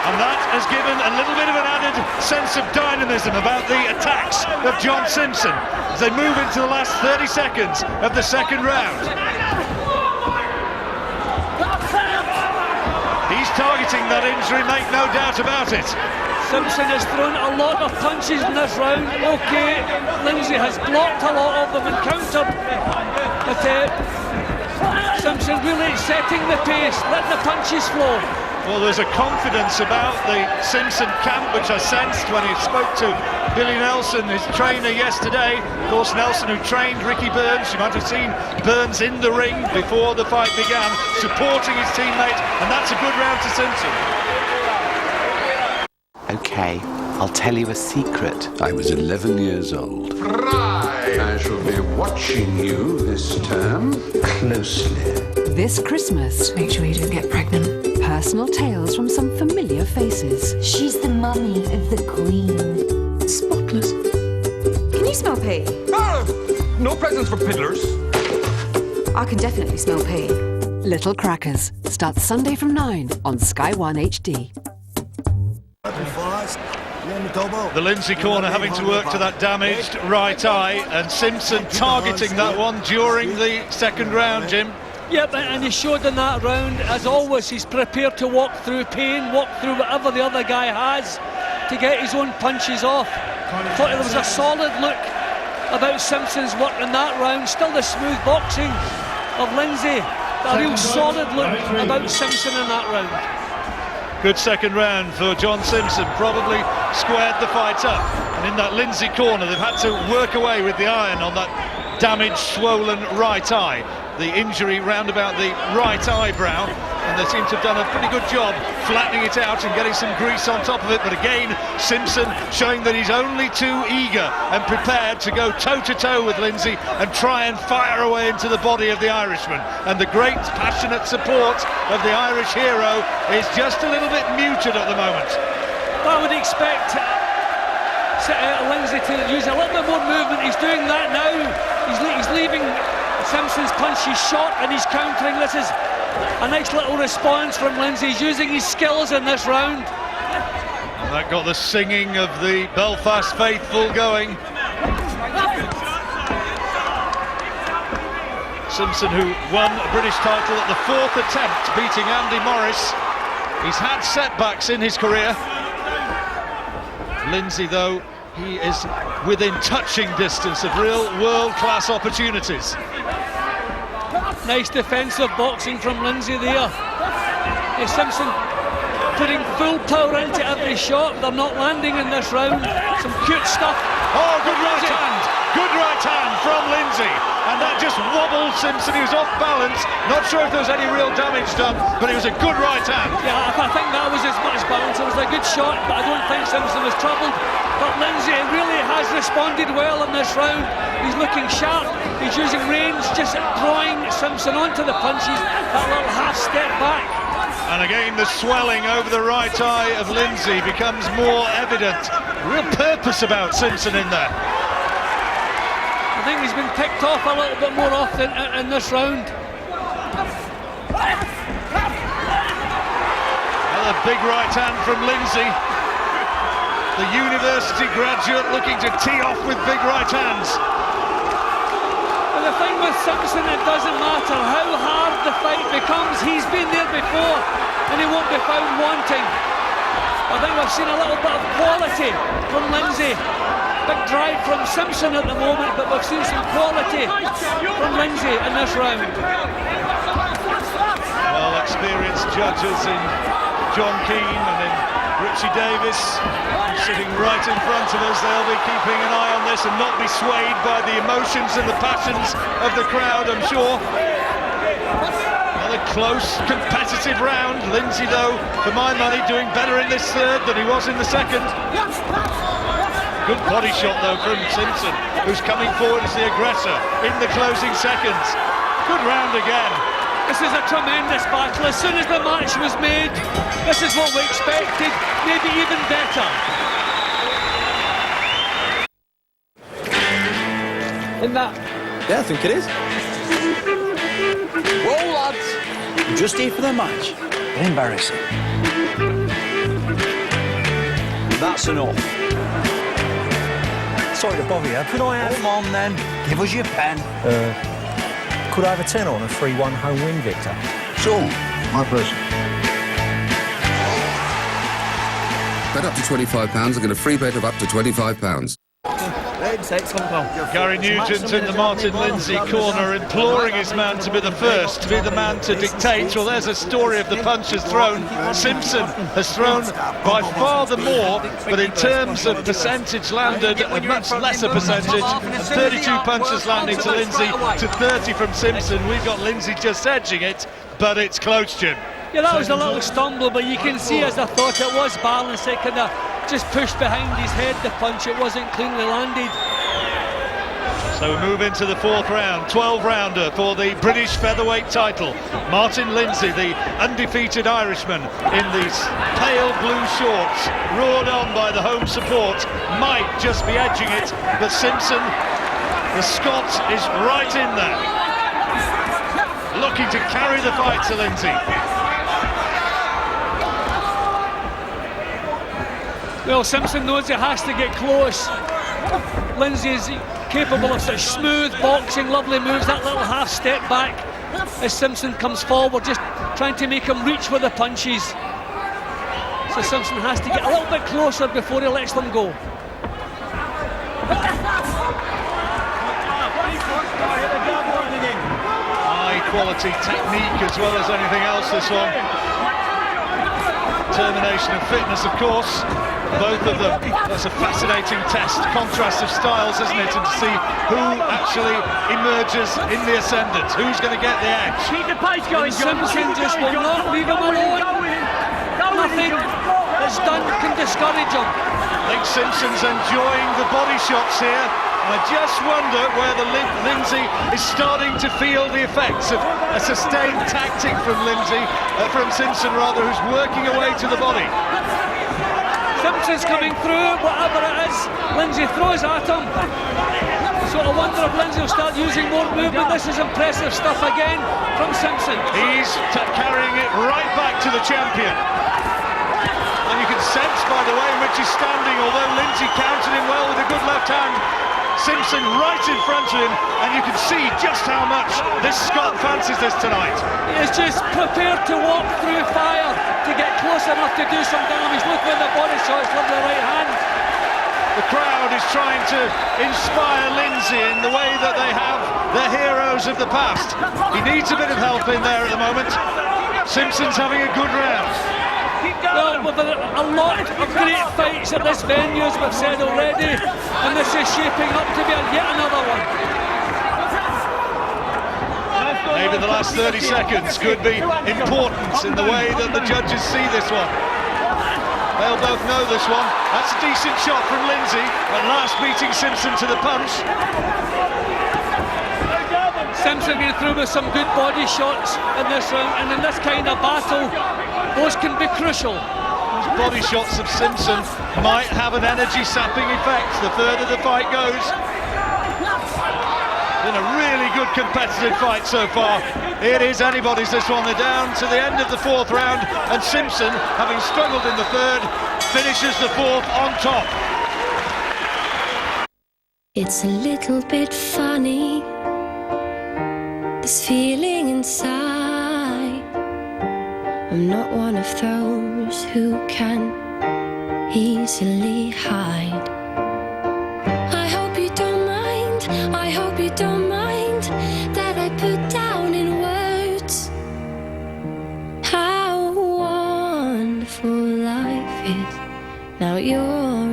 And that has given a little bit of an added sense of dynamism about the attacks of John Simpson as they move into the last 30 seconds of the second round. He's targeting that injury, make no doubt about it. Simpson has thrown a lot of punches in this round. Okay, Lindsay has blocked a lot of them and countered. But Simpson really setting the pace, letting the punches flow. Well, there's a confidence about the Simpson camp which I sensed when he spoke to Billy Nelson, his trainer, yesterday. Of course, Nelson, who trained Ricky Burns. You might have seen Burns in the ring before the fight began, supporting his teammate, and that's a good round to Simpson. Okay, I'll tell you a secret. I was 11 years old. Right. I shall be watching you this term closely. This Christmas, make sure you don't get pregnant. Personal tales from some familiar faces. She's the mummy of the Queen. Spotless. Can you smell pee? No presents for piddlers. I can definitely smell pee. Little Crackers starts Sunday from 9 on Sky One HD. The Lindsay corner having to work to that damaged right eye, and Simpson targeting that one during the second round, Jim. Yep, and he showed in that round, as always, he's prepared to walk through pain, walk through whatever the other guy has to get his own punches off. I thought there was a solid look about Simpson's work in that round. Still the smooth boxing of Lindsay. A real solid look about Simpson in that round. Good second round for John Simpson, probably squared the fight up. And in that Lindsay corner, they've had to work away with the iron on that damaged, swollen right eye. The injury round about the right eyebrow, and they seem to have done a pretty good job flattening it out and getting some grease on top of it. But again, Simpson showing that he's only too eager and prepared to go toe-to-toe with Lindsay and try and fire away into the body of the Irishman. And the great passionate support of the Irish hero is just a little bit muted at the moment. I would expect Lindsay to use a little bit more movement. He's doing that now. He's leaving Simpson's punches short and he's countering. This is a nice little response from Lindsay. He's using his skills in this round. And that got the singing of the Belfast faithful going. Simpson, who won a British title at the fourth attempt, beating Andy Morris. He's had setbacks in his career. Lindsay, though, he is within touching distance of real world-class opportunities. Nice defensive boxing from Lindsay there. Simpson putting full power into every shot. They're not landing in this round. Some cute stuff. Oh, good right hand. Good right hand from Lindsay. And that just wobbled Simpson. He was off balance. Not sure if there was any real damage done, but it was a good right hand. Yeah, I think that was as much balance. It was a good shot, but I don't think Simpson was troubled. But Lindsay really has responded well in this round. He's looking sharp. He's using range, just drawing Simpson onto the punches. That little half step back. And again, the swelling over the right eye of Lindsay becomes more evident. Real purpose about Simpson in there. I think he's been picked off a little bit more often in this round. Another big right hand from Lindsay. The university graduate looking to tee off with big right hands. And the thing with Simpson, it doesn't matter how hard the fight becomes. He's been there before and he won't be found wanting. I think we've seen a little bit of quality from Lindsay. Big drive from Simpson at the moment, but we've seen some quality from Lindsay in this round. Well, experienced judges in John Keane and in Richie Davis sitting right in front of us. They'll be keeping an eye on this and not be swayed by the emotions and the passions of the crowd, I'm sure. Another close, competitive round. Lindsay, though, for my money, doing better in this third than he was in the second. Good body shot, though, from Simpson, who's coming forward as the aggressor in the closing seconds. Good round again. This is a tremendous battle. As soon as the match was made, this is what we expected, maybe even better. Isn't that? Yeah, I think it is. Well, lads, we're just here for the match. They're embarrassing. That's enough. Sorry to bother you. Could I have... Come on, then. Give us your pen. Could I have a 10 on a 3-1 home win, Victor? Sure, my pleasure. Bet up to £25 and get a free bet of up to £25. Gary Nugent in the Martin Lindsay corner, imploring his man to be the first, to be the man to dictate. Well, there's a story of the punches thrown. Simpson has thrown by far the more, but in terms of percentage landed, a much lesser percentage. 32 punches landing to Lindsay to 30 from Simpson. We've got Lindsay just edging it, but it's close, Jim. Yeah, that was a little stumble, but you can see, as I thought, it was balanced. It kind of just pushed behind his head, the punch. It wasn't cleanly landed. So we move into the fourth round, 12-rounder for the British featherweight title. Martin Lindsay, the undefeated Irishman, in these pale blue shorts, roared on by the home support, might just be edging it, but Simpson The Scot is right in there, looking to carry the fight to Lindsay. Well, Simpson knows he has to get close. Lindsay is capable of such smooth boxing, lovely moves, that little half step back as Simpson comes forward, just trying to make him reach for the punches. So Simpson has to get a little bit closer before he lets them go. High quality technique as well as anything else, this one. Determination and fitness, of course, both of them. That's a fascinating test, contrast of styles, isn't it, and to see who actually emerges in the ascendant, who's going to get the edge. Keep the pace going, Simpson just will not leave him alone. Nothing that's done can discourage him. I think Simpson's enjoying the body shots here. I just wonder whether Lindsay is starting to feel the effects of a sustained tactic from Simpson rather, who's working away to the body. Simpson's coming through, whatever it is, Lindsay throws at him. So I wonder if Lindsay will start using more movement. This is impressive stuff again from Simpson. He's carrying it right back to the champion. And you can sense by the way in which he's standing, although Lindsay countered him well with a good left hand, Simpson right in front of him, and you can see just how much this Scot fancies this tonight. He is just prepared to walk through fire to get close enough to do some damage. Look where the body shots from the right hand. The crowd is trying to inspire Lindsay in the way that they have their heroes of the past. He needs a bit of help in there at the moment. Simpson's having a good round. Well, we've had a lot of great fights at this venue, as we've said already, and this is shaping up to be yet another one. Maybe the last 30 seconds could be important in the way that the judges see this one. They'll both know this one. That's a decent shot from Lindsay, at last beating Simpson to the punch. Simpson going through with some good body shots in this round, and in this kind of battle, those can be crucial. Those body shots of Simpson might have an energy-sapping effect the further the fight goes. Been a really good competitive fight so far. It is anybody's, this one. They're down to the end of the fourth round, and Simpson, having struggled in the third, finishes the fourth on top. It's a little bit funny, this feeling inside. I'm not one of those who can easily hide. I hope you don't mind, I hope you don't mind that I put down in words how wonderful life is. Now you're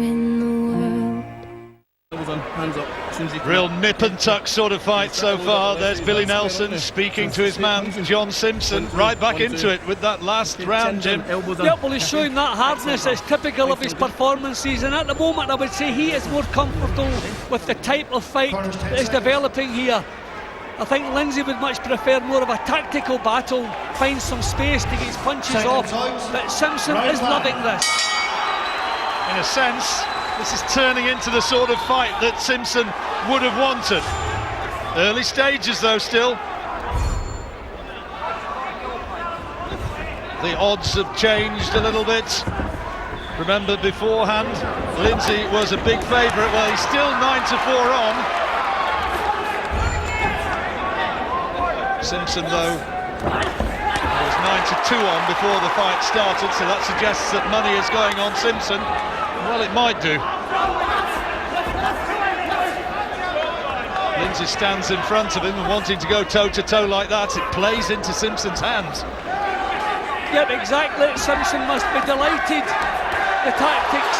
in the world. Hands up. Real nip and tuck sort of fight so far. There's Billy Nelson speaking to his man John Simpson, right back into it with that last round, Jim. Yep, well, he's showing that hardness that's typical of his performances, and at the moment I would say he is more comfortable with the type of fight that is developing here. I think Lindsay would much prefer more of a tactical battle, find some space to get his punches off, but Simpson is loving this. In a sense, this is turning into the sort of fight that Simpson would have wanted. Early stages though still. The odds have changed a little bit. Remember beforehand, Lindsay was a big favourite. Well, he's still 9-4 on. Simpson though was 9-2 on before the fight started, so that suggests that money is going on Simpson. Well, it might do. Lindsay stands in front of him and wanting to go toe-to-toe like that, it plays into Simpson's hands. Yep, exactly. Simpson must be delighted. The tactics,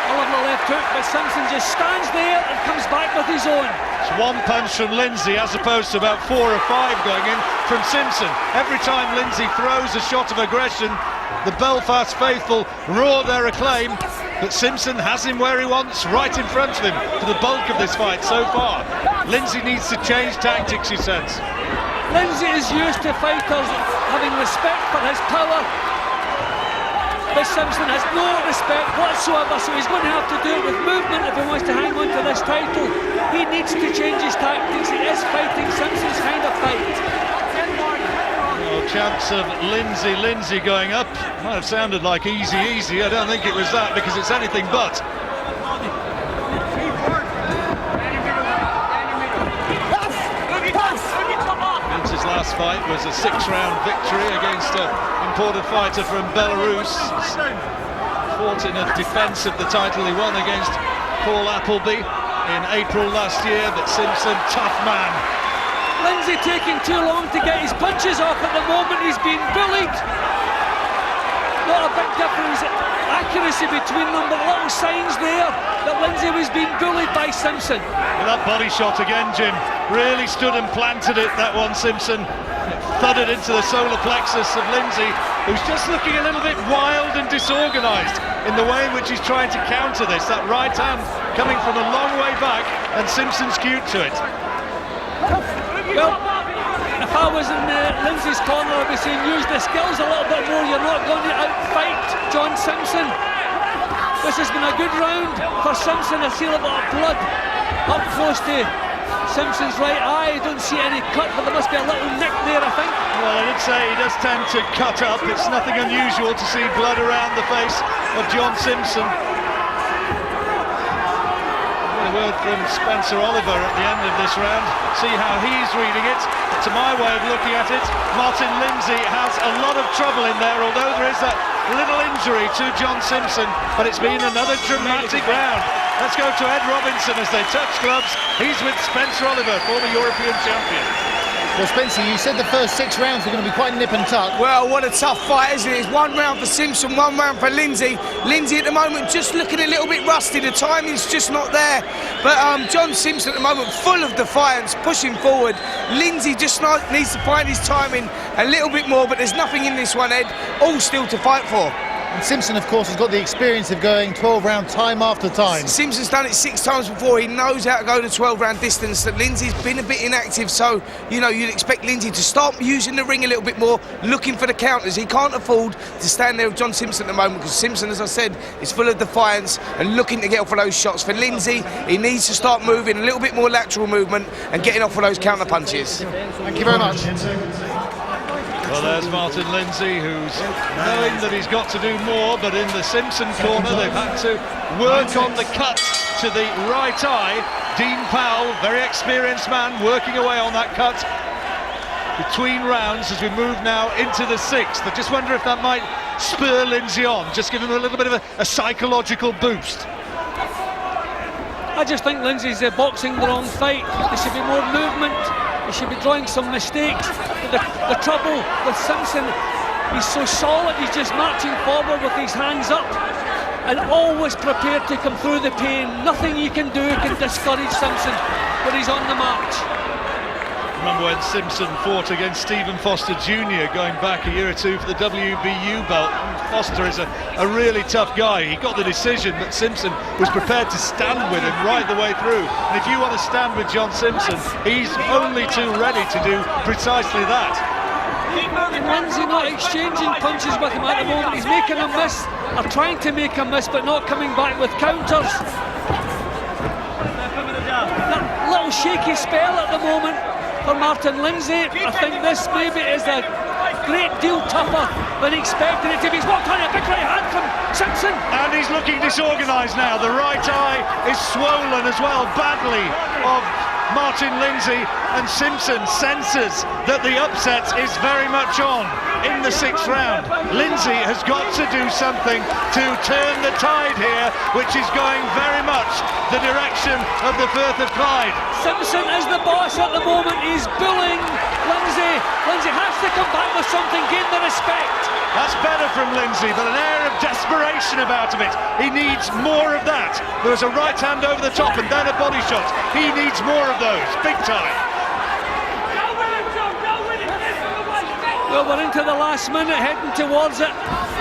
a lovely left hook, but Simpson just stands there and comes back with his own. It's one punch from Lindsay as opposed to about 4 or 5 going in from Simpson. Every time Lindsay throws a shot of aggression, the Belfast faithful roar their acclaim, but Simpson has him where he wants, right in front of him for the bulk of this fight so far. Lindsay needs to change tactics, he says. Lindsay is used to fighters having respect for his power, But Simpson has no respect whatsoever, so he's going to have to do it with movement if he wants to hang on to this title. He needs to change his tactics. He is fighting Simpson's kind of fight. Well, chance of Lindsay going up. Might have sounded like easy. I don't think it was that, because it's anything but. Lindsay's last fight was a 6-round victory against an imported fighter from Belarus. Fought in a defence of the title he won against Paul Appleby in April last year, but Simpson, tough man. Lindsay taking too long to get his punches off at the moment. He's been bullied. Not a big difference accuracy between them, but little signs there that Lindsay was being bullied by Simpson. That body shot again, Jim, really stood and planted it, that one. Simpson thudded into the solar plexus of Lindsay, who's just looking a little bit wild and disorganised in the way in which he's trying to counter this. That right hand coming from a long way back, and Simpson's cute to it. Well, if I was in Lindsay's corner, I'd be saying use the skills a little bit more. You're not going to outfight John Simpson. This has been a good round for Simpson. I see a little bit of blood up close to Simpson's right eye. I don't see any cut, but there must be a little nick there, I think. Well, I did say he does tend to cut up. It's nothing unusual to see blood around the face of John Simpson. A word from Spencer Oliver at the end of this round. See how he's reading it. To my way of looking at it, Martin Lindsay has a lot of trouble in there, although there is that little injury to John Simpson, but it's been another dramatic round. Let's go to Ed Robinson as they touch gloves. He's with Spencer Oliver, former European champion. Well, Spencer, you said the first 6 rounds were going to be quite nip and tuck. Well, what a tough fight, isn't it? It's 1 round for Simpson, 1 round for Lindsay. Lindsay at the moment just looking a little bit rusty. The timing's just not there. But John Simpson at the moment full of defiance, pushing forward. Lindsay just needs to find his timing a little bit more, but there's nothing in this one, Ed. All still to fight for. And Simpson, of course, has got the experience of going 12-round time after time. Simpson's done it 6 times before. He knows how to go the 12-round distance. That Lindsay's been a bit inactive, so, you know, you'd expect Lindsay to start using the ring a little bit more, looking for the counters. He can't afford to stand there with John Simpson at the moment, because Simpson, as I said, is full of defiance and looking to get off of those shots. For Lindsay, he needs to start moving, a little bit more lateral movement and getting off of those counter punches. Thank you very much. Well, there's Martin Lindsay, who's knowing that he's got to do more, but in the Simpson corner they've had to work on the cut to the right eye. Dean Powell, very experienced man, working away on that cut between rounds as we move now into the 6th. I just wonder if that might spur Lindsay on, just give him a little bit of a psychological boost. I just think Lindsay's boxing the wrong fight. There should be more movement. He should be drawing some mistakes. The trouble with Simpson, he's so solid, he's just marching forward with his hands up and always prepared to come through the pain. Nothing you can do can discourage Simpson when he's on the march. Remember when Simpson fought against Stephen Foster Jr. going back a year or 2 for the WBU belt. Foster is a really tough guy. He got the decision, but Simpson was prepared to stand with him right the way through. And if you want to stand with John Simpson, he's only too ready to do precisely that. Lindsay not exchanging punches with him at the moment. He's making a miss, or trying to make a miss, but not coming back with counters. That little shaky spell at the moment for Martin Lindsay. I think this maybe is a great deal tougher than expected it to be. He's walked on a big right hand from Simpson. And he's looking disorganised now. The right eye is swollen as well, badly, of Martin Lindsay, and Simpson senses that the upset is very much on in the 6th round. Lindsay has got to do something to turn the tide here, which is going very much the direction of the Firth of Clyde. Simpson is the boss at the moment. He's bullying Lindsay. Lindsay has to come back with something, gain the respect. That's better from Lindsay, but an air of desperation about him. He needs more of that. There was a right hand over the top and then a body shot. He needs more of those, big time. Well, we're into the last minute, heading towards it.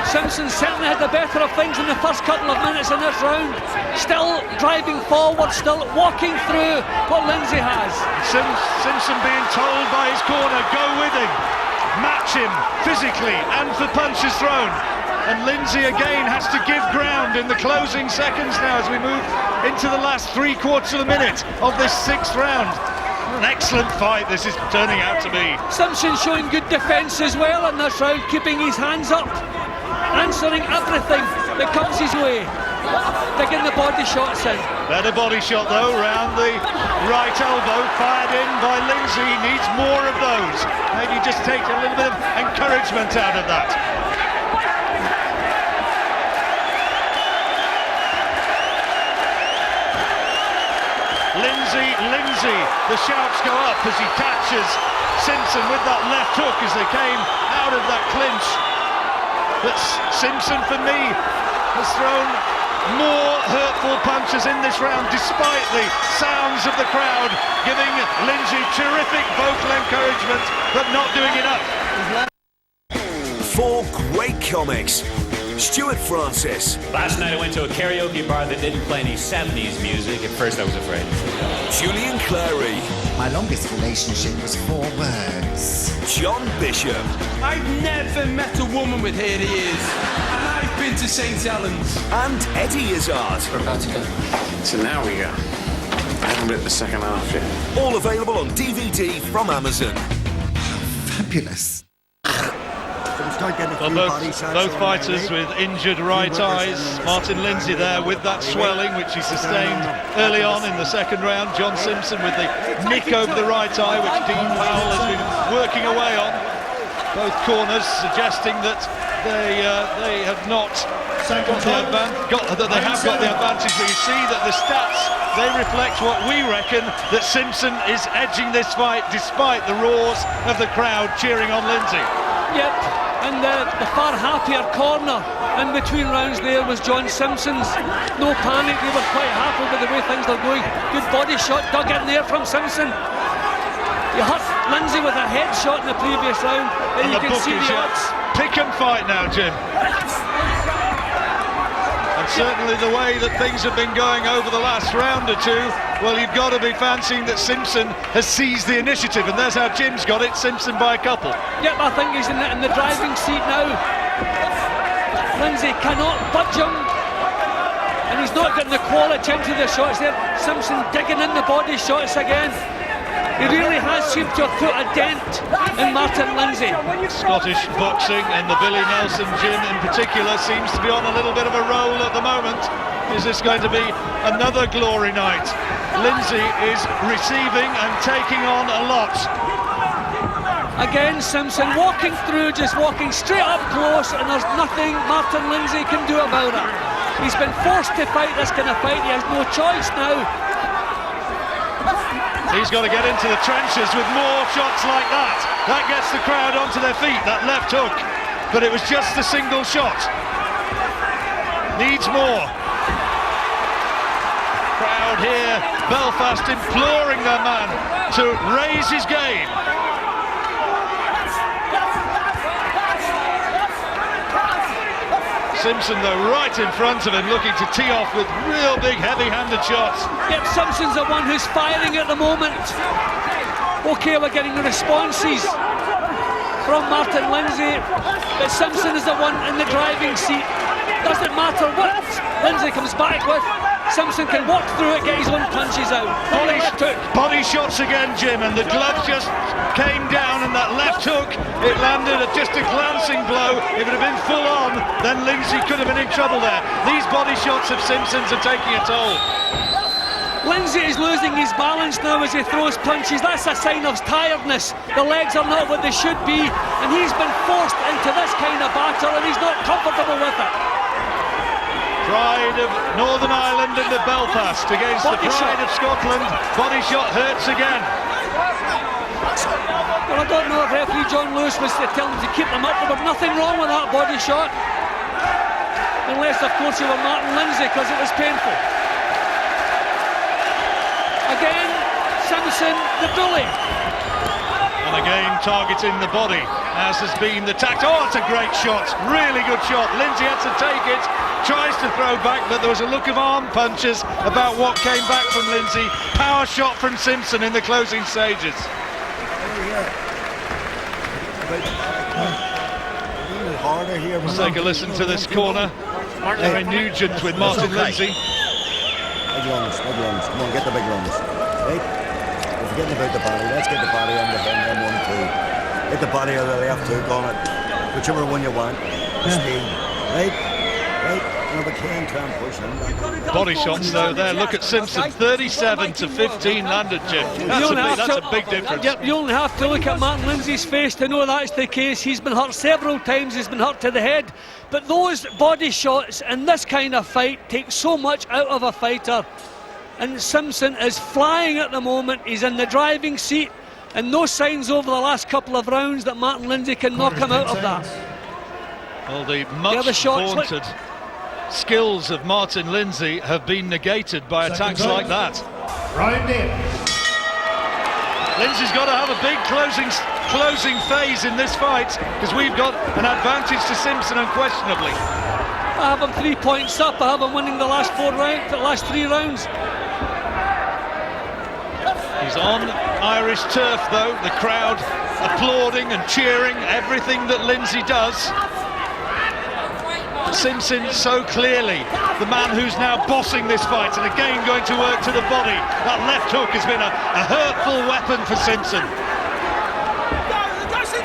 Simpson certainly had the better of things in the first couple of minutes in this round. Still driving forward, still walking through what Lindsay has. Simpson being told by his corner, go with him, match him physically and for punches thrown. and Lindsay again has to give ground in the closing seconds now as we move into the last 3/4 of a minute of this 6th round. An excellent fight this is turning out to be. Simpson showing good defence as well in this round, keeping his hands up, answering everything that comes his way, digging the body shots in. Better body shot though, round the right elbow, fired in by Lindsay. He needs more of those. Maybe just take a little bit of encouragement out of that. Lindsay, the shouts go up as he catches Simpson with that left hook as they came out of that clinch. But Simpson, for me, has thrown more hurtful punches in this round, despite the sounds of the crowd giving Lindsay terrific vocal encouragement, but not doing enough. 4 great comics. Stuart Francis. Last night I went to a karaoke bar that didn't play any 70s music. At first I was afraid. Julian Clary. My longest relationship was 4 words. John Bishop. I've never met a woman with hairy ears. And I've been to St. Helens. And Eddie Izzard. We're about to go. So now we go. I haven't read the second half yet. All available on DVD from Amazon. Fabulous. Well, both fighters with injured right eyes. Martin Lindsay there with that swelling which he sustained early on in the 2nd round. John Simpson with the nick over the right eye which Dean Powell has been working away on. Both corners suggesting that they have not got the advantage, but you see that the stats, they reflect what we reckon, that Simpson is edging this fight despite the roars of the crowd cheering on Lindsay. Yep, and the far happier corner in between rounds there was John Simpson's. No panic, they were quite happy with the way things are going. Good body shot dug in there from Simpson. He hurt Lindsay with a head shot in the previous round, and you can see the odds. Pick and fight now, Jim. And certainly the way that things have been going over the last round or two, well, you've got to be fancying that Simpson has seized the initiative, and there's how Jim's got it, Simpson by a couple. Yep, I think he's in the driving seat now. Lindsay cannot budge him, and he's not getting the quality into the shots there. Simpson digging in the body shots again. He really has seemed to have put a dent in Martin Lindsay. Scottish boxing and the Billy Nelson gym in particular seems to be on a little bit of a roll at the moment. Is this going to be another glory night? Lindsay is receiving and taking on a lot. Again, Simpson walking through, just walking straight up close, and there's nothing Martin Lindsay can do about it. He's been forced to fight this kind of fight. He has no choice now. He's got to get into the trenches with more shots like that. That gets the crowd onto their feet, that left hook. But it was just a single shot. Needs more. Crowd here, Belfast imploring their man to raise his game. Simpson, though, right in front of him, looking to tee off with real big, heavy-handed shots. Yep, Simpson's the one who's firing at the moment. OK, we're getting the responses from Martin Lindsay, but Simpson is the one in the driving seat. Doesn't matter what Lindsay comes back with, Simpson can walk through it, get his own punches out. Body shots again, Jim, and the glove just came down, and that left hook, it landed at just a glancing blow. If it had been full on, then Lindsay could have been in trouble there. These body shots of Simpson's are taking a toll. Lindsay is losing his balance now as he throws punches. That's a sign of tiredness. The legs are not what they should be, and he's been forced into this kind of battle, and he's not comfortable with it. Pride of Northern Ireland and the Belfast against the pride of Scotland. Body shot hurts again. Well, I don't know if referee John Lewis was telling him to keep them up. There was nothing wrong with that body shot. Unless, of course, you were Martin Lindsay, because it was painful. Again, Simpson, the bully. And again, targeting the body, as has been the tact. Oh, it's a great shot. Really good shot. Lindsay had to take it. Tries to throw back, but there was a look of arm punches about what came back from Lindsay. Power shot from Simpson in the closing stages. order here. Let's take a listen to this corner. Larry Nugent with Martin Lindsay. Big lungs, big lungs. Come on, get the big lungs. Right? We're forgetting about the body. Let's get the body on the M1, 2. Get the body on the left hook on it. Whichever one you want. Speed. Right? Right? Body shots though there. Look at Simpson, 37 to 15 landed, Jim. That's a big difference. You only have to look at Martin Lindsay's face to know that's the case. He's been hurt several times, he's been hurt to the head. But those body shots in this kind of fight take so much out of a fighter. And Simpson is flying at the moment. He's in the driving seat, and no signs over the last couple of rounds that Martin Lindsay can knock him out of that. Well, the much vaunted skills of Martin Lindsay have been negated by attacks like that. Round in. Lindsay's got to have a big closing phase in this fight, because we've got an advantage to Simpson unquestionably. I have him 3 points up. I have him winning the last 3 rounds. He's on Irish turf though, the crowd applauding and cheering everything that Lindsay does. Simpson so clearly the man who's now bossing this fight, and again going to work to the body. That left hook has been a hurtful weapon for Simpson.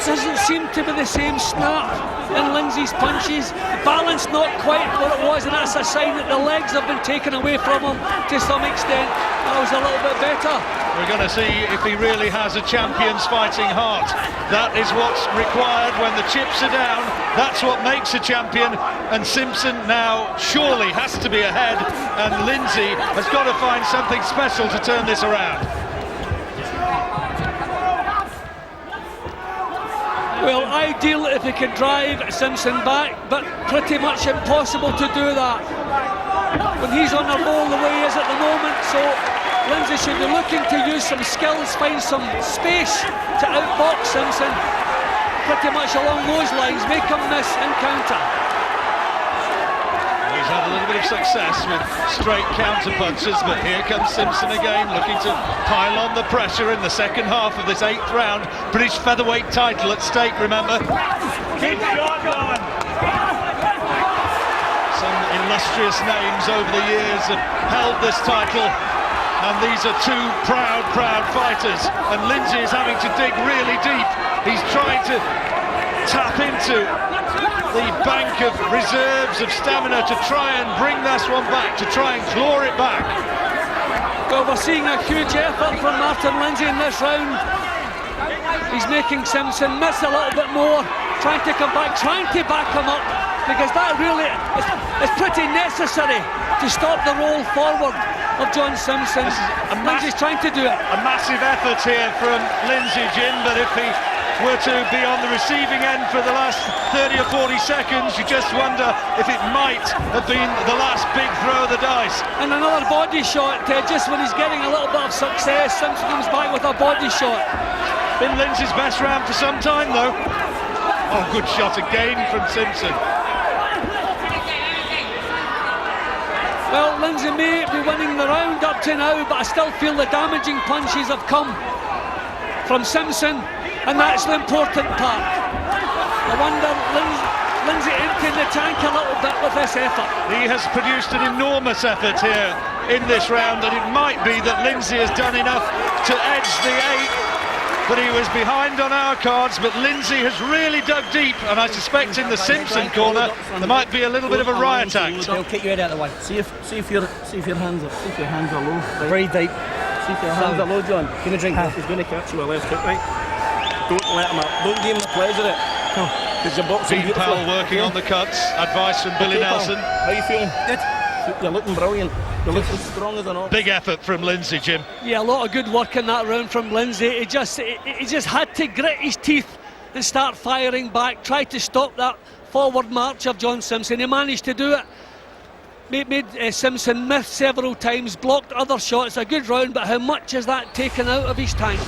Doesn't seem to be the same snap in Lindsay's punches. The balance not quite what it was, and that's a sign that the legs have been taken away from him to some extent. That was a little bit better. We're going to see if he really has a champion's fighting heart. That is what's required when the chips are down. That's what makes a champion, and Simpson now surely has to be ahead, and Lindsay has got to find something special to turn this around. Well, ideal if he could drive Simpson back, but pretty much impossible to do that when he's on a roll the way he is at the moment. So Lindsay should be looking to use some skills, find some space to outbox Simpson, pretty much along those lines, make him miss and counter. He's had a little bit of success with straight counter punches, but here comes Simpson again, looking to pile on the pressure in the second half of this 8th round. British featherweight title at stake, remember. Keep the shot going. Some illustrious names over the years have held this title, and these are two proud fighters, and Lindsay is having to dig really deep. He's trying to tap into the bank of reserves of stamina to try and bring this one back, to try and claw it back. Well, we're seeing a huge effort from Martin Lindsay in this round. He's making Simpson miss a little bit more, trying to come back, trying to back him up, because that really is pretty necessary to stop the roll forward of John Simpson. Lindsay's trying to do it. A massive effort here from Lindsay, Jim, but if he were to be on the receiving end for the last 30 or 40 seconds, you just wonder if it might have been the last big throw of the dice. And another body shot, just when he's getting a little bit of success, Simpson comes back with a body shot. Been Lindsay's best round for some time though. Oh, good shot again from Simpson. Well, Lindsay may be winning the round up to now, but I still feel the damaging punches have come from Simpson, and that's the important part. I wonder, Lindsay emptying the tank a little bit with this effort. He has produced an enormous effort here in this round, and it might be that Lindsay has done enough to edge the 8th, but he was behind on our cards. But Lindsay has really dug deep, and I suspect in the Simpson corner there might be a little bit of a riot act. They'll kick your head out of the way. See if your hands are low. Right? Breathe deep. See if your hands are low, John. Give him a drink. He's going to catch you a left hook, right? Don't let him up. Don't give him the pleasure of it. Because you're boxing Dean Powell working on the cuts. Advice from Billy Nelson. How are you feeling? Good. You're looking brilliant. You're looking strong as an ox. Big effort from Lindsay, Jim. Yeah, a lot of good work in that round from Lindsay. He just had to grit his teeth and start firing back, try to stop that forward march of John Simpson. He managed to do it. Made Simpson miss several times, blocked other shots. A good round, but how much has that taken out of his tank?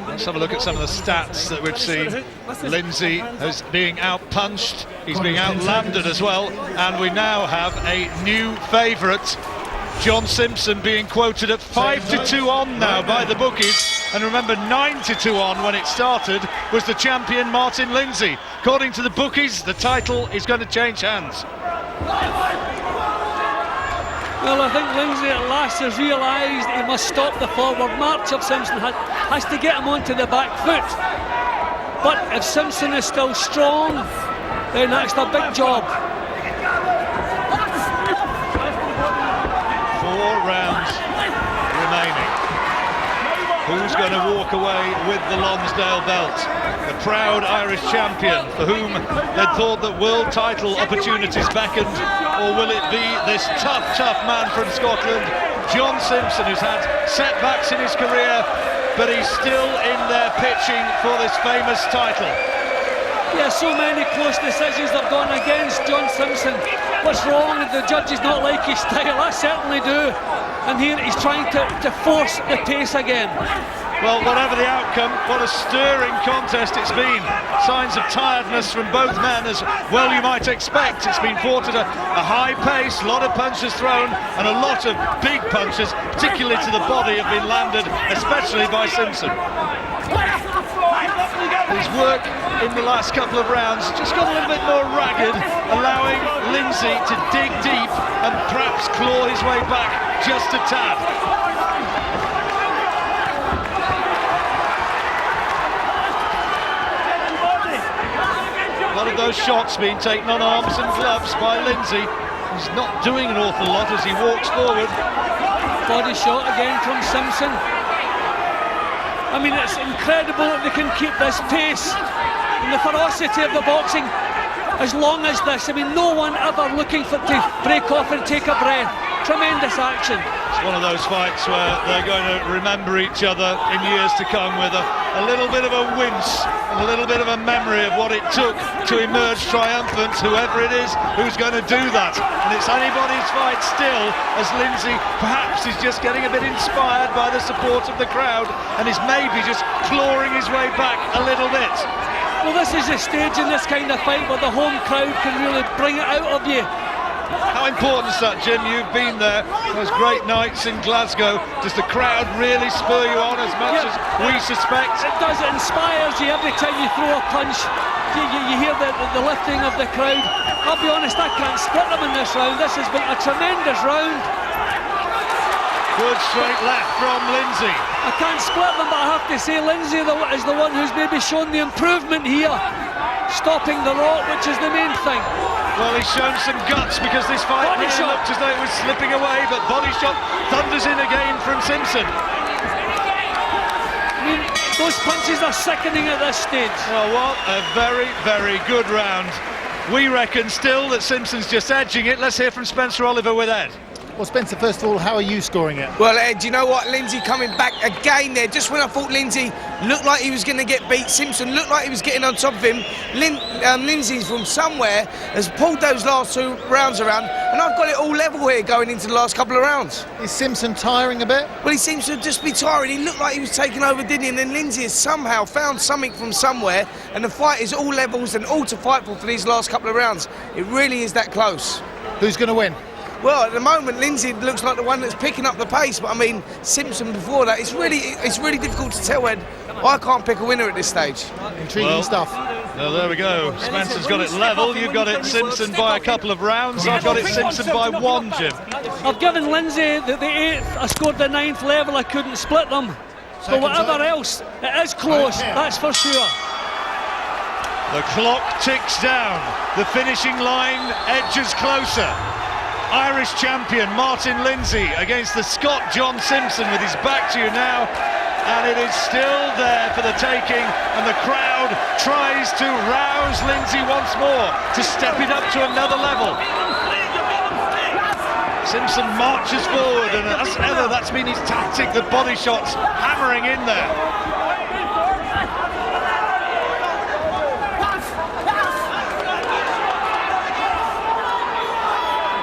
Let's have a look at some of the stats that we've seen. Lindsay is being out-punched, he's being out-landed as well, and we now have a new favourite, John Simpson, being quoted at 5-2 on now by the bookies. And remember, 9-2 on when it started was the champion Martin Lindsay. According to the bookies, the title is going to change hands. Well, I think Lindsay at last has realised he must stop the forward march of Simpson, has to get him onto the back foot. But if Simpson is still strong, then that's a big job. 4 rounds remaining. Who's going to walk away with the Lonsdale belt? The proud Irish champion for whom they'd thought that world title opportunities beckoned, or will it be this tough man from Scotland, John Simpson, who's had setbacks in his career, but he's still in there pitching for this famous title. Yeah, so many close decisions have gone against John Simpson. What's wrong? The judges not like his style? I certainly do. And here he's trying to force the pace again. Well, whatever the outcome, what a stirring contest it's been. Signs of tiredness from both men, as well you might expect. It's been fought at a high pace, a lot of punches thrown, and a lot of big punches, particularly to the body, have been landed, especially by Simpson. His work in the last couple of rounds just got a little bit more ragged, allowing Lindsay to dig deep and perhaps claw his way back just a tad. A lot of those shots being taken on arms and gloves by Lindsay. He's not doing an awful lot as he walks forward. Body shot again from Simpson. I mean, it's incredible that they can keep this pace and the ferocity of the boxing as long as this. I mean, no one ever looking to break off and take a breath. Tremendous action. It's one of those fights where they're going to remember each other in years to come with a little bit of a wince and a little bit of a memory of what it took to emerge triumphant, whoever it is who's going to do that. And it's anybody's fight still, as Lindsay perhaps is just getting a bit inspired by the support of the crowd and is maybe just clawing his way back a little bit. Well, this is a stage in this kind of fight where the home crowd can really bring it out of you. How important is that, Jim? You've been there, those great nights in Glasgow. Does the crowd really spur you on as much as we suspect? It does. It inspires you every time you throw a punch. You hear the lifting of the crowd. I'll be honest, I can't split them in this round. This has been a tremendous round. Good straight left from Lindsay. I can't split them, but I have to say Lindsay is the one who's maybe shown the improvement here. Stopping the rock, which is the main thing. Well, he's shown some guts, because this fight really looked as though it was slipping away, but body shot thunders in again from Simpson. I mean, those punches are sickening at this stage. Well, what a very, very good round. We reckon still that Simpson's just edging it. Let's hear from Spencer Oliver with Ed. Well, Spencer, first of all, how are you scoring it? Well, Ed, you know what? Lindsay coming back again there. Just when I thought Lindsay looked like he was going to get beat, Simpson looked like he was getting on top of him. Lindsay from somewhere has pulled those last 2 rounds around, and I've got it all level here going into the last couple of rounds. Is Simpson tiring a bit? Well, he seems to just be tiring. He looked like he was taking over, didn't he? And then Lindsay has somehow found something from somewhere, and the fight is all levels and all to fight for these last couple of rounds. It really is that close. Who's going to win? Well, at the moment, Lindsay looks like the one that's picking up the pace, but I mean, Simpson before that, it's really difficult to tell, Ed. I can't pick a winner at this stage. Intriguing stuff. Well, there we go. Spencer's got it level. You've got it Simpson by a couple of rounds. I've got it Simpson by 1, Jim. I've given Lindsay the 8th. I scored the 9th level. I couldn't split them. But whatever else, it is close. That's for sure. The clock ticks down. The finishing line edges closer. Irish champion Martin Lindsay against the Scot John Simpson with his back to you now, and it is still there for the taking, and the crowd tries to rouse Lindsay once more to step it up to another level. Simpson marches forward, and as ever that's been his tactic, the body shots hammering in there.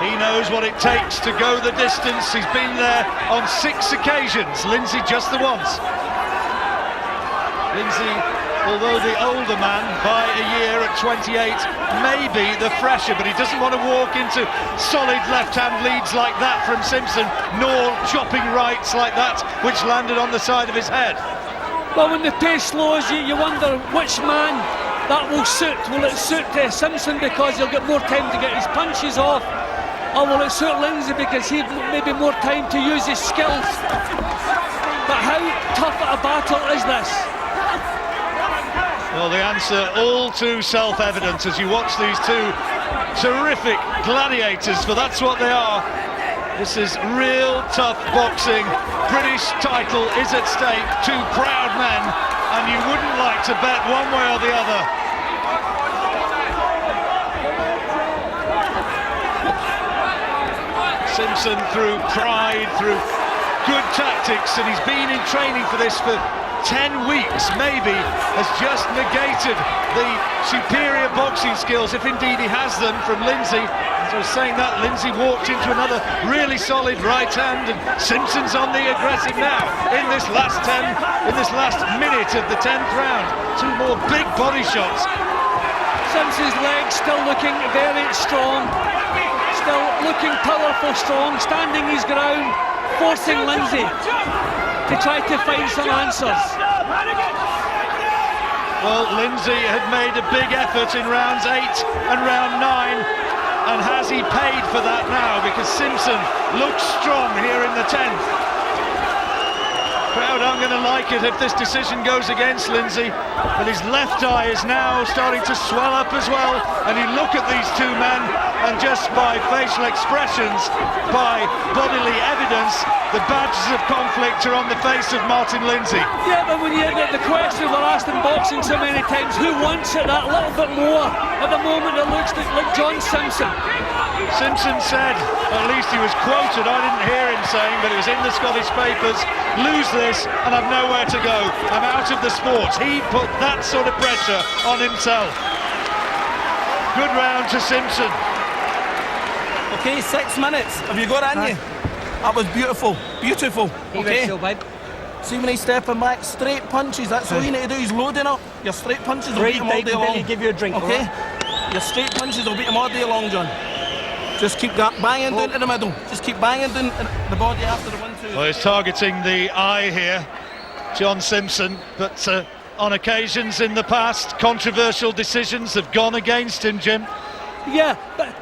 He knows what it takes to go the distance. He's been there on 6 occasions. Lindsay just the once. Lindsay, although the older man by a year at 28, may be the fresher, but he doesn't want to walk into solid left-hand leads like that from Simpson, nor chopping rights like that, which landed on the side of his head. Well, when the pace slows, you wonder which man that will suit. Will it suit Simpson because he'll get more time to get his punches off, or will it suit Lindsay because he'll maybe more time to use his skills? But how tough a battle is this? Well, the answer all too self-evident as you watch these two terrific gladiators, for that's what they are. This is real tough boxing. British title is at stake. Two proud men, and you wouldn't like to bet one way or the other. Simpson, through pride, through good tactics, and he's been in training for this for 10 weeks, maybe, has just negated the superior boxing skills, if indeed he has them, from Lindsay. As I was saying that, Lindsay walked into another really solid right hand, and Simpson's on the aggressive now in this last minute of the 10th round. Two more big body shots. Simpson's legs still looking very strong, still looking powerful, strong, standing his ground, forcing Lindsay to try to find some answers. Well, Lindsay had made a big effort in rounds 8 and round 9, and has he paid for that now? Because Simpson looks strong here in the 10th. Crowd aren't going to like it if this decision goes against Lindsay, but his left eye is now starting to swell up as well, and you look at these two men, and just by facial expressions, by bodily evidence, the badges of conflict are on the face of Martin Lindsay. Yeah, but when you get the question we're asked in boxing so many times, who wants it that little bit more? At the moment it looks like John Simpson. Simpson said, at least he was quoted, I didn't hear him saying, but it was in the Scottish papers, lose this and I've nowhere to go, I'm out of the sport. He put that sort of pressure on himself. Good round to Simpson. Okay, 6 minutes. Have you got it in you? That was beautiful, beautiful. Okay. See when he's stepping back, straight punches. That's all you need to do. He's loading up. Your straight punches will beat him all day long. Give you a drink. Okay. Your straight punches will beat him all day long, John. Just keep banging down to the middle. Just keep banging down the body after the 1-2. Well, he's targeting the eye here, John Simpson, but on occasions in the past, controversial decisions have gone against him, Jim. Yeah, but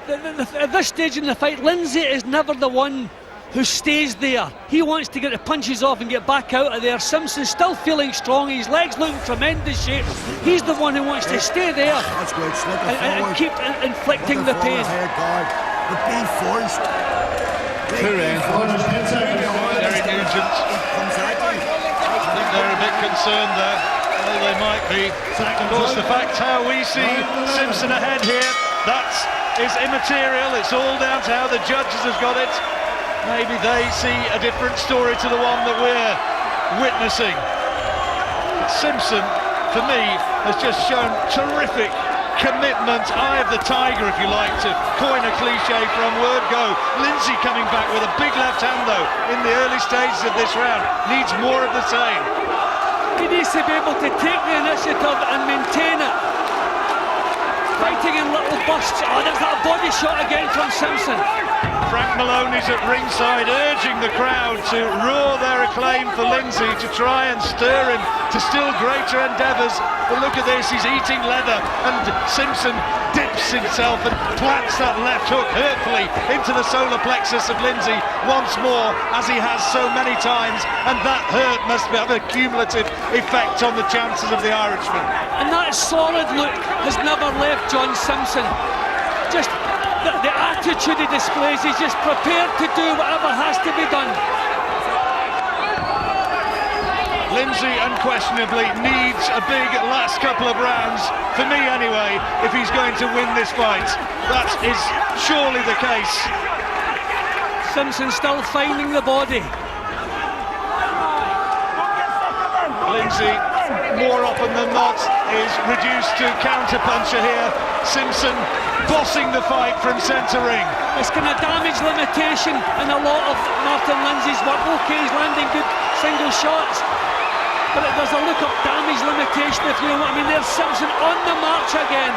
at this stage in the fight, Lindsay is never the one who stays there. He wants to get the punches off and get back out of there. Simpson's still feeling strong, his legs look in tremendous shape. He's the one who wants to stay there and keep inflicting the pain. But be forced. Terry Nugent. I think they're a bit concerned there. Well, they might be. Of course, the fact how we see Simpson ahead here, that is immaterial. It's all down to how the judges have got it. Maybe they see a different story to the one that we're witnessing. But Simpson, for me, has just shown terrific commitment, eye of the tiger, if you like, to coin a cliche from word go. Lindsay coming back with a big left hand, though, in the early stages of this round. Needs more of the same. He needs to be able to take the initiative and maintain it. Fighting in little bursts. Oh, there's that body shot again from Simpson. Frank Maloney's at ringside, urging the crowd to roar their acclaim for Lindsay, to try and stir him to still greater endeavours. But look at this, he's eating leather, and Simpson dips himself and plants that left hook hurtfully into the solar plexus of Lindsay once more, as he has so many times, and that hurt must have a cumulative effect on the chances of the Irishman. And that solid look has never left John Simpson. Just the attitude he displays, he's just prepared to do whatever has to be done. Lindsay unquestionably needs a big last couple of rounds, for me anyway, if he's going to win this fight. That is surely the case. Simpson still finding the body. Lindsay, more often than not, is reduced to counter-puncher here. Simpson bossing the fight from centre ring. It's kind of damage limitation in a lot of Martin Lindsay's work. Okay, he's landing good single shots, but there's a look of damage limitation, if you know what I mean. There's Simpson on the march again.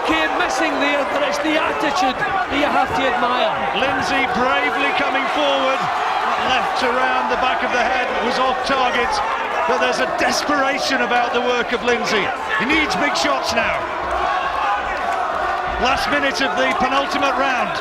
Okay, missing there, but it's the attitude that you have to admire. Lindsay bravely coming forward. That left around the back of the head was off target. but there's a desperation about the work of Lindsay. He needs big shots now. Last minute of the penultimate round.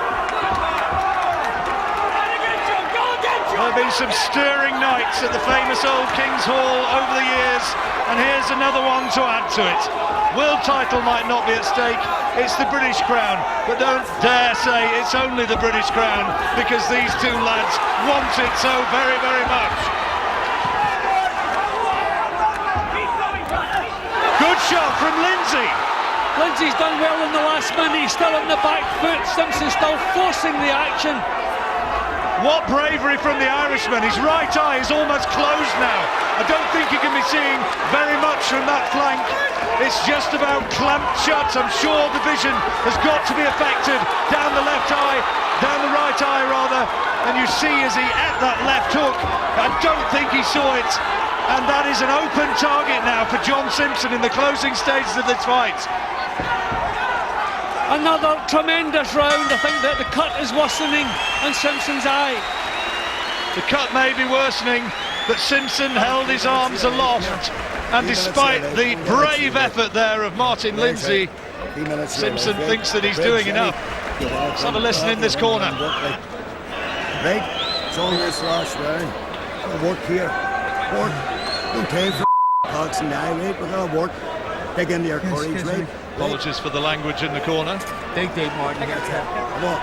There have been some stirring nights at the famous old King's Hall over the years, and here's another one to add to it. World title might not be at stake, it's the British crown, but don't dare say it's only the British crown, because these two lads want it so very, very much. Good shot from Lindsay. Lindsay's done well in the last minute, he's still on the back foot, Simpson still forcing the action. What bravery from the Irishman. His right eye is almost closed now. I don't think you can be seeing very much from that flank. It's just about clamped shut. I'm sure the vision has got to be affected down the left eye, down the right eye rather, and you see as he ate that left hook, I don't think he saw it, and that is an open target now for John Simpson in the closing stages of this fight. Another tremendous round. I think that the cut is worsening on Simpson's eye. The cut may be worsening, but Simpson held his arms aloft, and despite the brave effort there of Martin Lindsay, Simpson thinks that he's doing enough. Let's have a listen in this corner. Right, it's all this last round. We'll work here. Work. No time for talks and now, right? We're gonna work. Dig into your courage, right? Apologies for the language in the corner. Dig deep, Martin. Come on.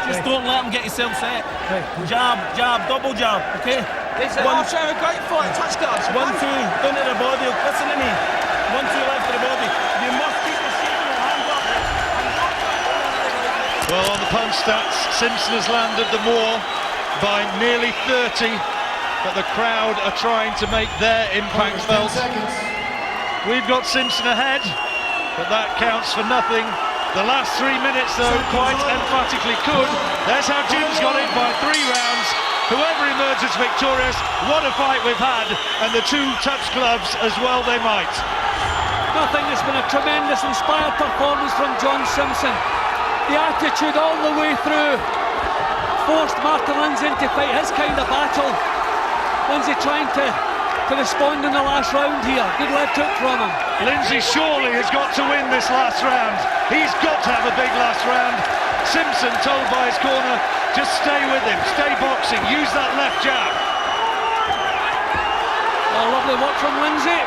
Just don't let him get yourself set. Jab, jab, double jab, okay? I'll show a great fight, touch guards. 1, 2, down to the body, listen to me. 1, 2 left to the body. You must keep the shape of your hands up. Well, on the punch stats, Simpson has landed the more by nearly 30, but the crowd are trying to make their impact felt. We've got Simpson ahead, but that counts for nothing. The last 3 minutes, though, quite emphatically could. There's how Jim's got it by 3 rounds. Whoever emerges victorious, what a fight we've had, and the two touch gloves as well they might. I think it's been a tremendous, inspired performance from John Simpson. The attitude all the way through forced Martin Lindsay into fight his kind of battle. Lindsay trying to respond in the last round here. Good left hook from him. Lindsay surely has got to win this last round. He's got to have a big last round. Simpson told by his corner, just stay with him, stay boxing, use that left jab. Oh, lovely work from Lindsay.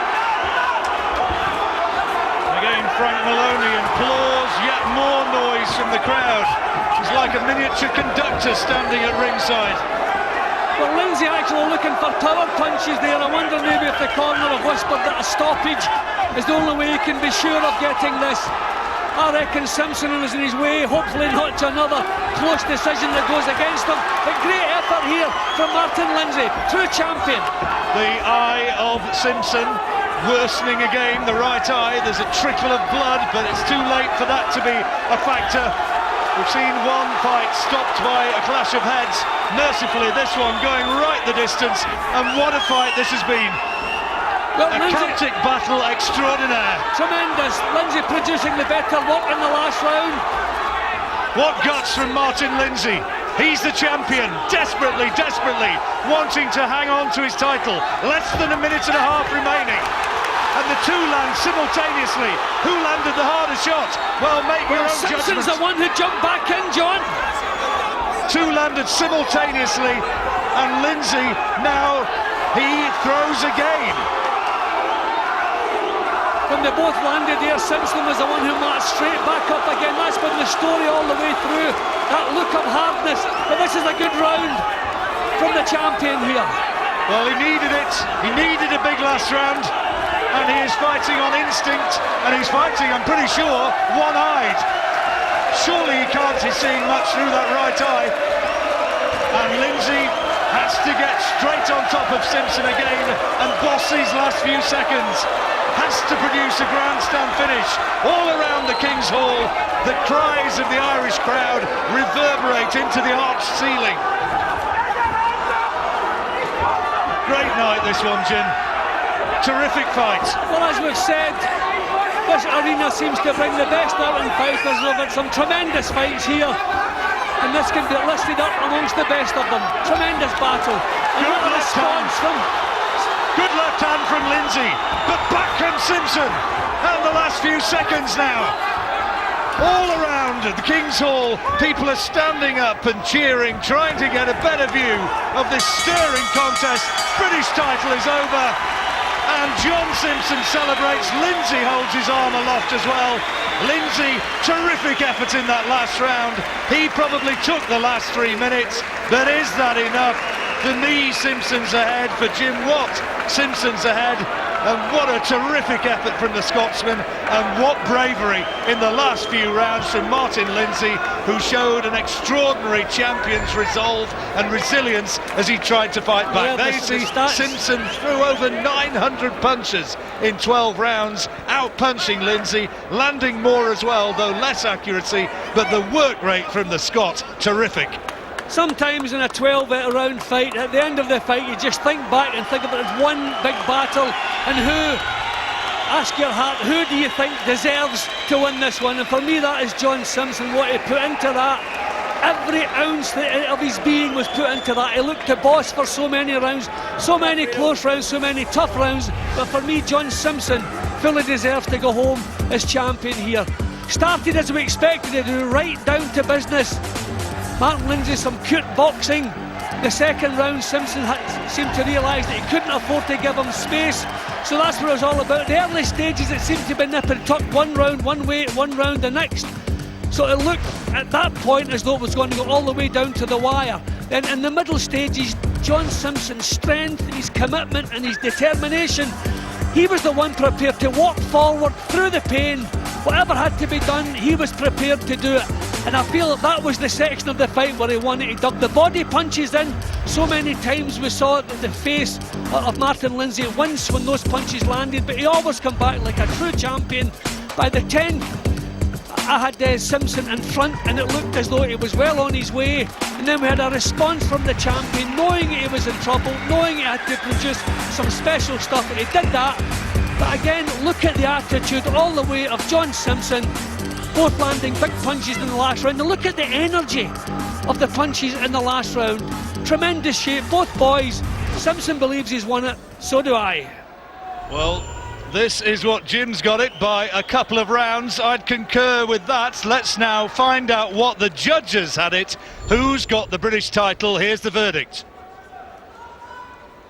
Again, Frank Maloney applauds, yet more noise from the crowd. He's like a miniature conductor standing at ringside. Well, Lindsay actually looking for power punches there. I wonder maybe if the corner have whispered that a stoppage is the only way he can be sure of getting this. I reckon Simpson is in his way, hopefully not to another close decision that goes against him. But great effort here from Martin Lindsay, true champion. The eye of Simpson worsening again, the right eye. There's a trickle of blood, but it's too late for that to be a factor. We've seen one fight stopped by a clash of heads. Mercifully, this one going right the distance, and what a fight this has been. Well, a Celtic battle extraordinaire. Tremendous. Lindsay producing the better work in the last round. What guts from Martin Lindsay. He's the champion, desperately, desperately wanting to hang on to his title. Less than a minute and a half remaining. And the two land simultaneously. Who landed the hardest shot? Well, make your own judgment. Simpson's the one who jumped back in, John. Two landed simultaneously, and Lindsay now, he throws again. When they both landed there, Simpson was the one who marched straight back up again. That's been the story all the way through. That look of hardness. But this is a good round from the champion here. Well, he needed it. He needed a big last round. And he is fighting on instinct. And he's fighting, I'm pretty sure, one-eyed. Surely he can't be seeing much through that right eye. And Lindsay has to get straight on top of Simpson again and boss these last few seconds. Has to produce a grandstand finish. All around the King's Hall, the cries of the Irish crowd reverberate into the arched ceiling. Great night this one, Jim. Terrific fight. Well, as we've said, this arena seems to bring the best out in fighters. We've had some tremendous fights here, and this can be listed up amongst the best of them. Tremendous battle. And what a response from Good left hand from Lindsay, but back comes Simpson. And the last few seconds now. All around the King's Hall, people are standing up and cheering, trying to get a better view of this stirring contest. British title is over, and John Simpson celebrates. Lindsay holds his arm aloft as well. Lindsay, terrific effort in that last round. He probably took the last 3 minutes, but is that enough? For me, Simpson's ahead. For Jim Watt, Simpson's ahead. And what a terrific effort from the Scotsman, and what bravery in the last few rounds from Martin Lindsay, who showed an extraordinary champion's resolve and resilience as he tried to fight back. There you see Simpson threw over 900 punches in 12 rounds, out-punching Lindsay, landing more as well, though less accuracy, but the work rate from the Scot, terrific. Sometimes in a 12-round fight, at the end of the fight, you just think back and think of it as one big battle, and ask your heart, who do you think deserves to win this one? And for me, that is John Simpson. What he put into that, every ounce of his being was put into that. He looked to boss for so many rounds, so many close rounds, so many tough rounds, but for me, John Simpson fully deserves to go home as champion here. Started as we expected to do, right down to business. Martin Lindsay, some cute boxing. The second round, Simpson seemed to realise that he couldn't afford to give him space, so that's what it was all about. The early stages, it seemed to be nip and tuck, one round one way, one round the next. So it looked at that point as though it was going to go all the way down to the wire. Then in the middle stages, John Simpson's strength, his commitment and his determination, he was the one prepared to walk forward through the pain. Whatever had to be done, he was prepared to do it. And I feel that was the section of the fight where he won it. He dug the body punches in. So many times we saw the face of Martin Lindsay wince when those punches landed, but he always come back like a true champion. By the 10th, I had Simpson in front, and it looked as though he was well on his way. And then we had a response from the champion, knowing he was in trouble, knowing he had to produce some special stuff, and he did that. But again, look at the attitude all the way of John Simpson, both landing big punches in the last round. And look at the energy of the punches in the last round. Tremendous shape, both boys. Simpson believes he's won it, so do I. Well, this is what Jim's got it by a couple of rounds. I'd concur with that. Let's now find out what the judges had it. Who's got the British title? Here's the verdict.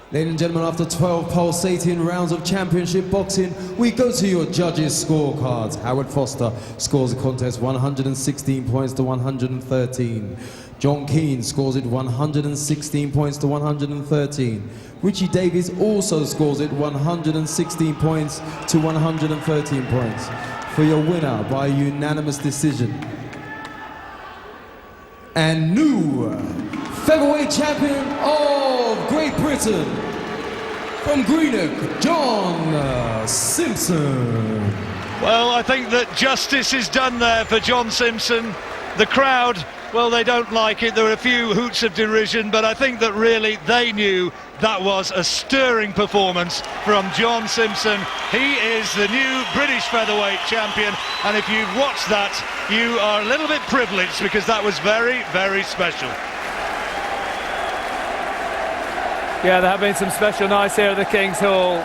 Ladies and gentlemen, after 12 pulsating rounds of championship boxing, we go to your judges' scorecards. Howard Foster scores the contest 116 points to 113. John Keane scores it 116 points to 113. Richie Davies also scores it 116 points to 113 points. For your winner by unanimous decision, and new featherweight champion of Great Britain, from Greenock, John Simpson. Well, I think that justice is done there for John Simpson. The crowd, well, they don't like it. There were a few hoots of derision, but I think that really they knew that was a stirring performance from John Simpson. He is the new British featherweight champion, and if you've watched that, you are a little bit privileged, because that was very, very special. Yeah, there have been some special nights here at the King's Hall,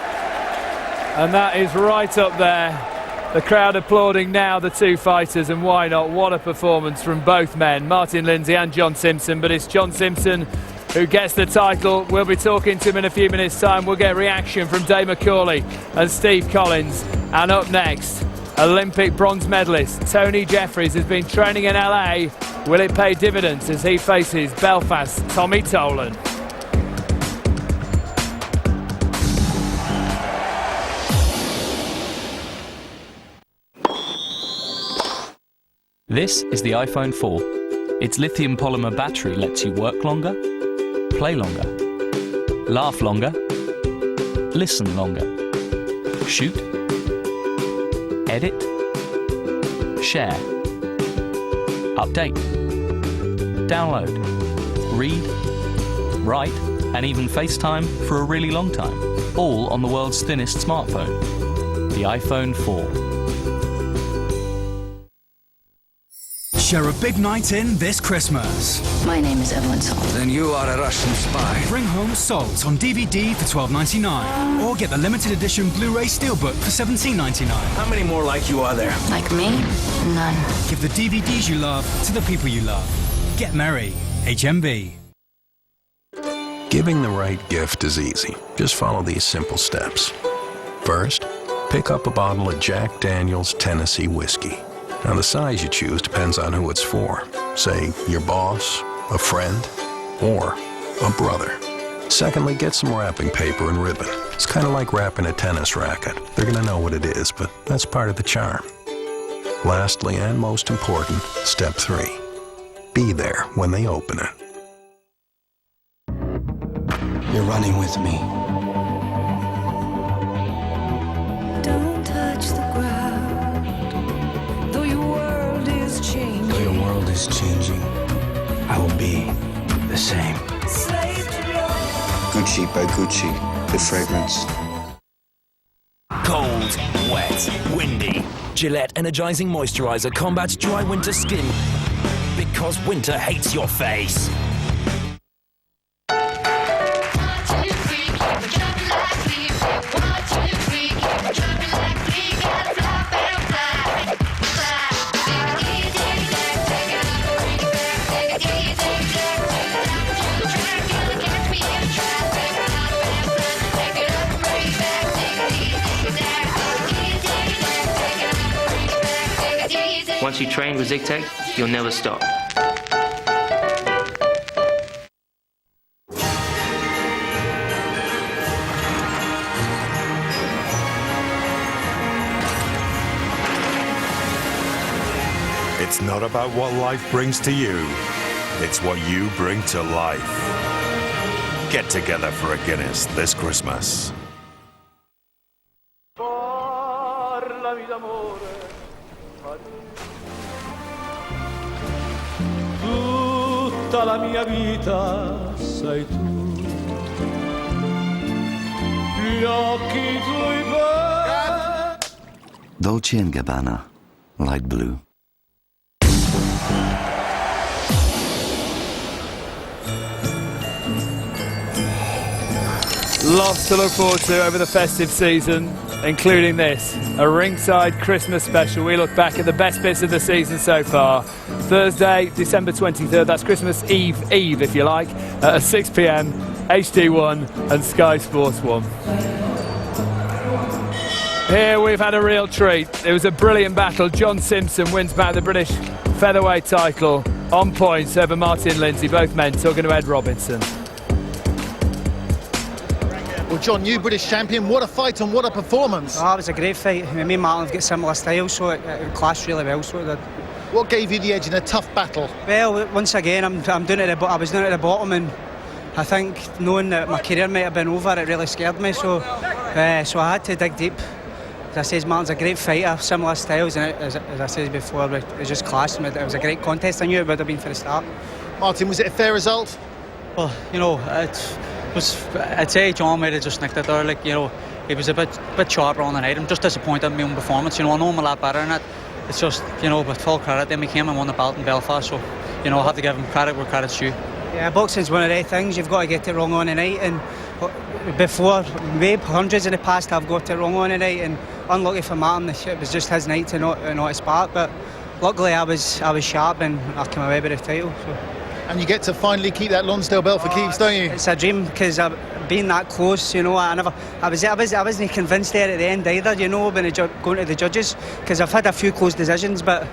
and that is right up there. The crowd applauding now the two fighters, and why not? What a performance from both men, Martin Lindsay and John Simpson. But it's John Simpson who gets the title. We'll be talking to him in a few minutes' time. We'll get reaction from Dave McCauley and Steve Collins. And up next, Olympic bronze medalist Tony Jeffries has been training in LA. Will it pay dividends as he faces Belfast Tommy Tolan? This is the iPhone 4. Its lithium polymer battery lets you work longer, play longer, laugh longer, listen longer, shoot, edit, share, update, download, read, write, and even FaceTime for a really long time. All on the world's thinnest smartphone, the iPhone 4. share a big night in this Christmas. My name is Evelyn Salt. Then you are a Russian spy. Bring home Salt on DVD for $12.99, or get the limited edition Blu-ray Steelbook for $17.99. How many more like you are there? Like me? None. Give the DVDs you love to the people you love. Get merry. HMV. Giving the right gift is easy. Just follow these simple steps. First, pick up a bottle of Jack Daniel's Tennessee whiskey. Now, the size you choose depends on who it's for. Say, your boss, a friend, or a brother. Secondly, get some wrapping paper and ribbon. It's kind of like wrapping a tennis racket. They're going to know what it is, but that's part of the charm. Lastly, and most important, step 3. Be there when they open it. You're running with me. Don't touch the ground, though your world is changing. Though your world is changing, I will be the same. Gucci by Gucci, the fragrance. Cold, wet, windy. Gillette Energizing Moisturizer combats dry winter skin. Because winter hates your face. Once you train with ZigTech, you'll never stop. It's not about what life brings to you. It's what you bring to life. Get together for a Guinness this Christmas. Tutta la mia vita sei tu. Gli occhi tuoi bei. Dolce & Gabbana, light blue. Lots to look forward to over the festive season, including this, a ringside Christmas special. We look back at the best bits of the season so far. Thursday, December 23rd, that's Christmas Eve, if you like, at 6 p.m, HD1 and Sky Sports 1. Here we've had a real treat. It was a brilliant battle. John Simpson wins back the British featherweight title on points over Martin Lindsay, both men talking to Ed Robinson. Well, John, new British champion, what a fight and what a performance. Oh, it was a great fight. Me and Martin have got similar styles, so it clashed really well. So it did. What gave you the edge in a tough battle? Well, once again, I was down at the bottom, and I think knowing that my career might have been over, it really scared me. So I had to dig deep. As I said, Martin's a great fighter, similar styles, and as I said before, it just clashed. It was a great contest. I knew it would have been for the start. Martin, was it a fair result? Well, you know, I'd say John might have just nicked it there. Like, you know, he was a bit sharper on the night. I'm just disappointed in my own performance. You know, I know I'm a lot better in it. It's just, you know, with full credit, then we came and won the belt in Belfast. So, you know, I have to give him credit where credit's due. Yeah, boxing's one of the things. You've got to get it wrong on the night. And before, maybe hundreds in the past, I've got it wrong on the night. And unlucky for Martin, it was just his night to not spark. But luckily, I was sharp and I came away with the title. So. And you get to finally keep that Lonsdale belt for keeps, don't you? It's a dream because I've been that close, you know. I wasn't convinced there at the end either, you know, when going to the judges, because I've had a few close decisions, but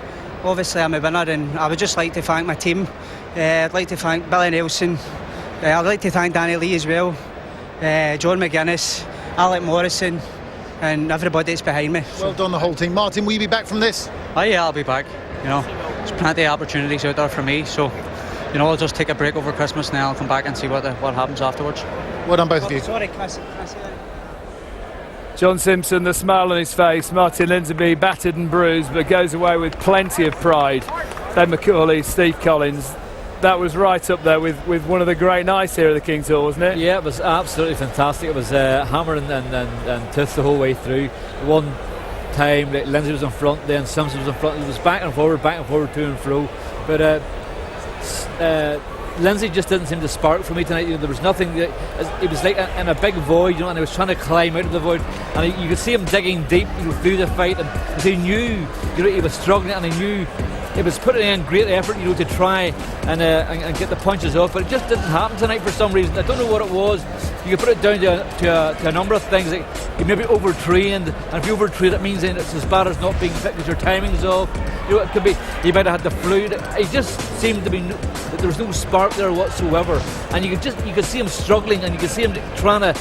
obviously I'm a winner, and I would just like to thank my team. I'd like to thank Billy Nelson. I'd like to thank Danny Lee as well, John McGuinness, Alec Morrison, and everybody that's behind me. Well done, the whole team. Martin, will you be back from this? Oh yeah, I'll be back. You know, there's plenty of opportunities out there for me, so. You know, I'll just take a break over Christmas and then I'll come back and see what happens afterwards. Well done, both of you. Sorry, can I say that? John Simpson, the smile on his face. Martin Lindsay battered and bruised, but goes away with plenty of pride. Ed McCauley, Steve Collins. That was right up there with one of the great nights here at the King's Hall, wasn't it? Yeah, it was absolutely fantastic. It was hammer and tooth the whole way through. One time. Like Lindsay was in front, then Simpson was in front. It was back and forward, to and fro. But Lindsay just didn't seem to spark for me tonight. You know, there was nothing. It was like in a big void, you know, and he was trying to climb out of the void, and you could see him digging deep, you know, through the fight, and he knew, you know, he was struggling, and he knew he was putting in great effort, you know, to try and get the punches off, but it just didn't happen tonight for some reason. I don't know what it was. You could put it down to a number of things. Like he maybe overtrained, and if you overtrain, it means then it's as bad as not being fit because your timing's off. You know, it could be he might have had the flu. It just seemed to be that there was no spark there whatsoever, and you could see him struggling, and you could see him trying to,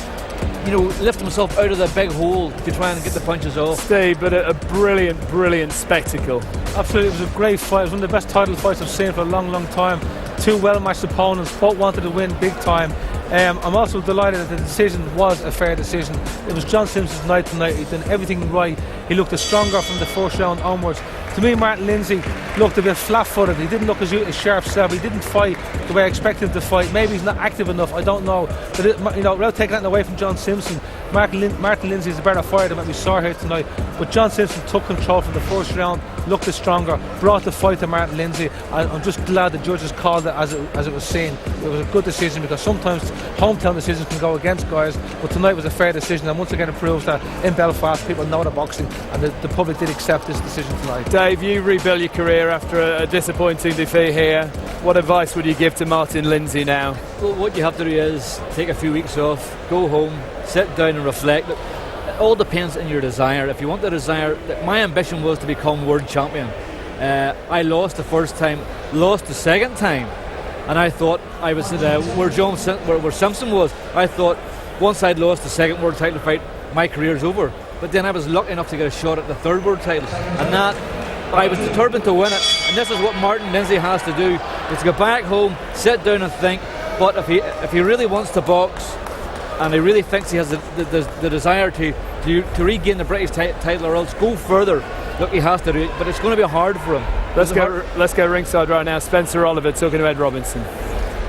you know, lift himself out of the big hole to try and get the punches off. Steve, but a brilliant spectacle. Absolutely, it was a great fight. It was one of the best title fights I've seen for a long time. Two well-matched opponents, both wanted to win big time. I'm also delighted that the decision was a fair decision. It was John Simpson's night tonight. He did everything right. He looked stronger from the first round onwards. To me, Martin Lindsay looked a bit flat-footed. He didn't look as sharp set. He didn't fight the way I expected him to fight. Maybe he's not active enough. I don't know. But you know, without taking that away from John Simpson, Martin Lindsay is a better fighter than what we saw here tonight. But John Simpson took control from the first round, looked stronger, brought the fight to Martin Lindsay. I'm just glad the judges called it as it was seen. It was a good decision, because sometimes hometown decisions can go against guys, but tonight was a fair decision, and once again it proves that in Belfast people know the boxing, and the public did accept this decision tonight. Dave, you rebuild your career after a disappointing defeat here. What advice would you give to Martin Lindsay now? Well, what you have to do is take a few weeks off, go home, sit down and reflect. It all depends on your desire. If you want the desire, my ambition was to become world champion. I lost the first time, lost the second time, and I thought I was where Simpson was. I thought once I'd lost the second world title fight, my career's over. But then I was lucky enough to get a shot at the third world title, and that I was determined to win it. And this is what Martin Lindsay has to do: is go back home, sit down and think. But if he really wants to box, and he really thinks he has the desire to regain the British title, or else go further, look, he has to do it. But it's going to be hard for him. Let's go ringside right now. Spencer Oliver talking to Ed Robinson.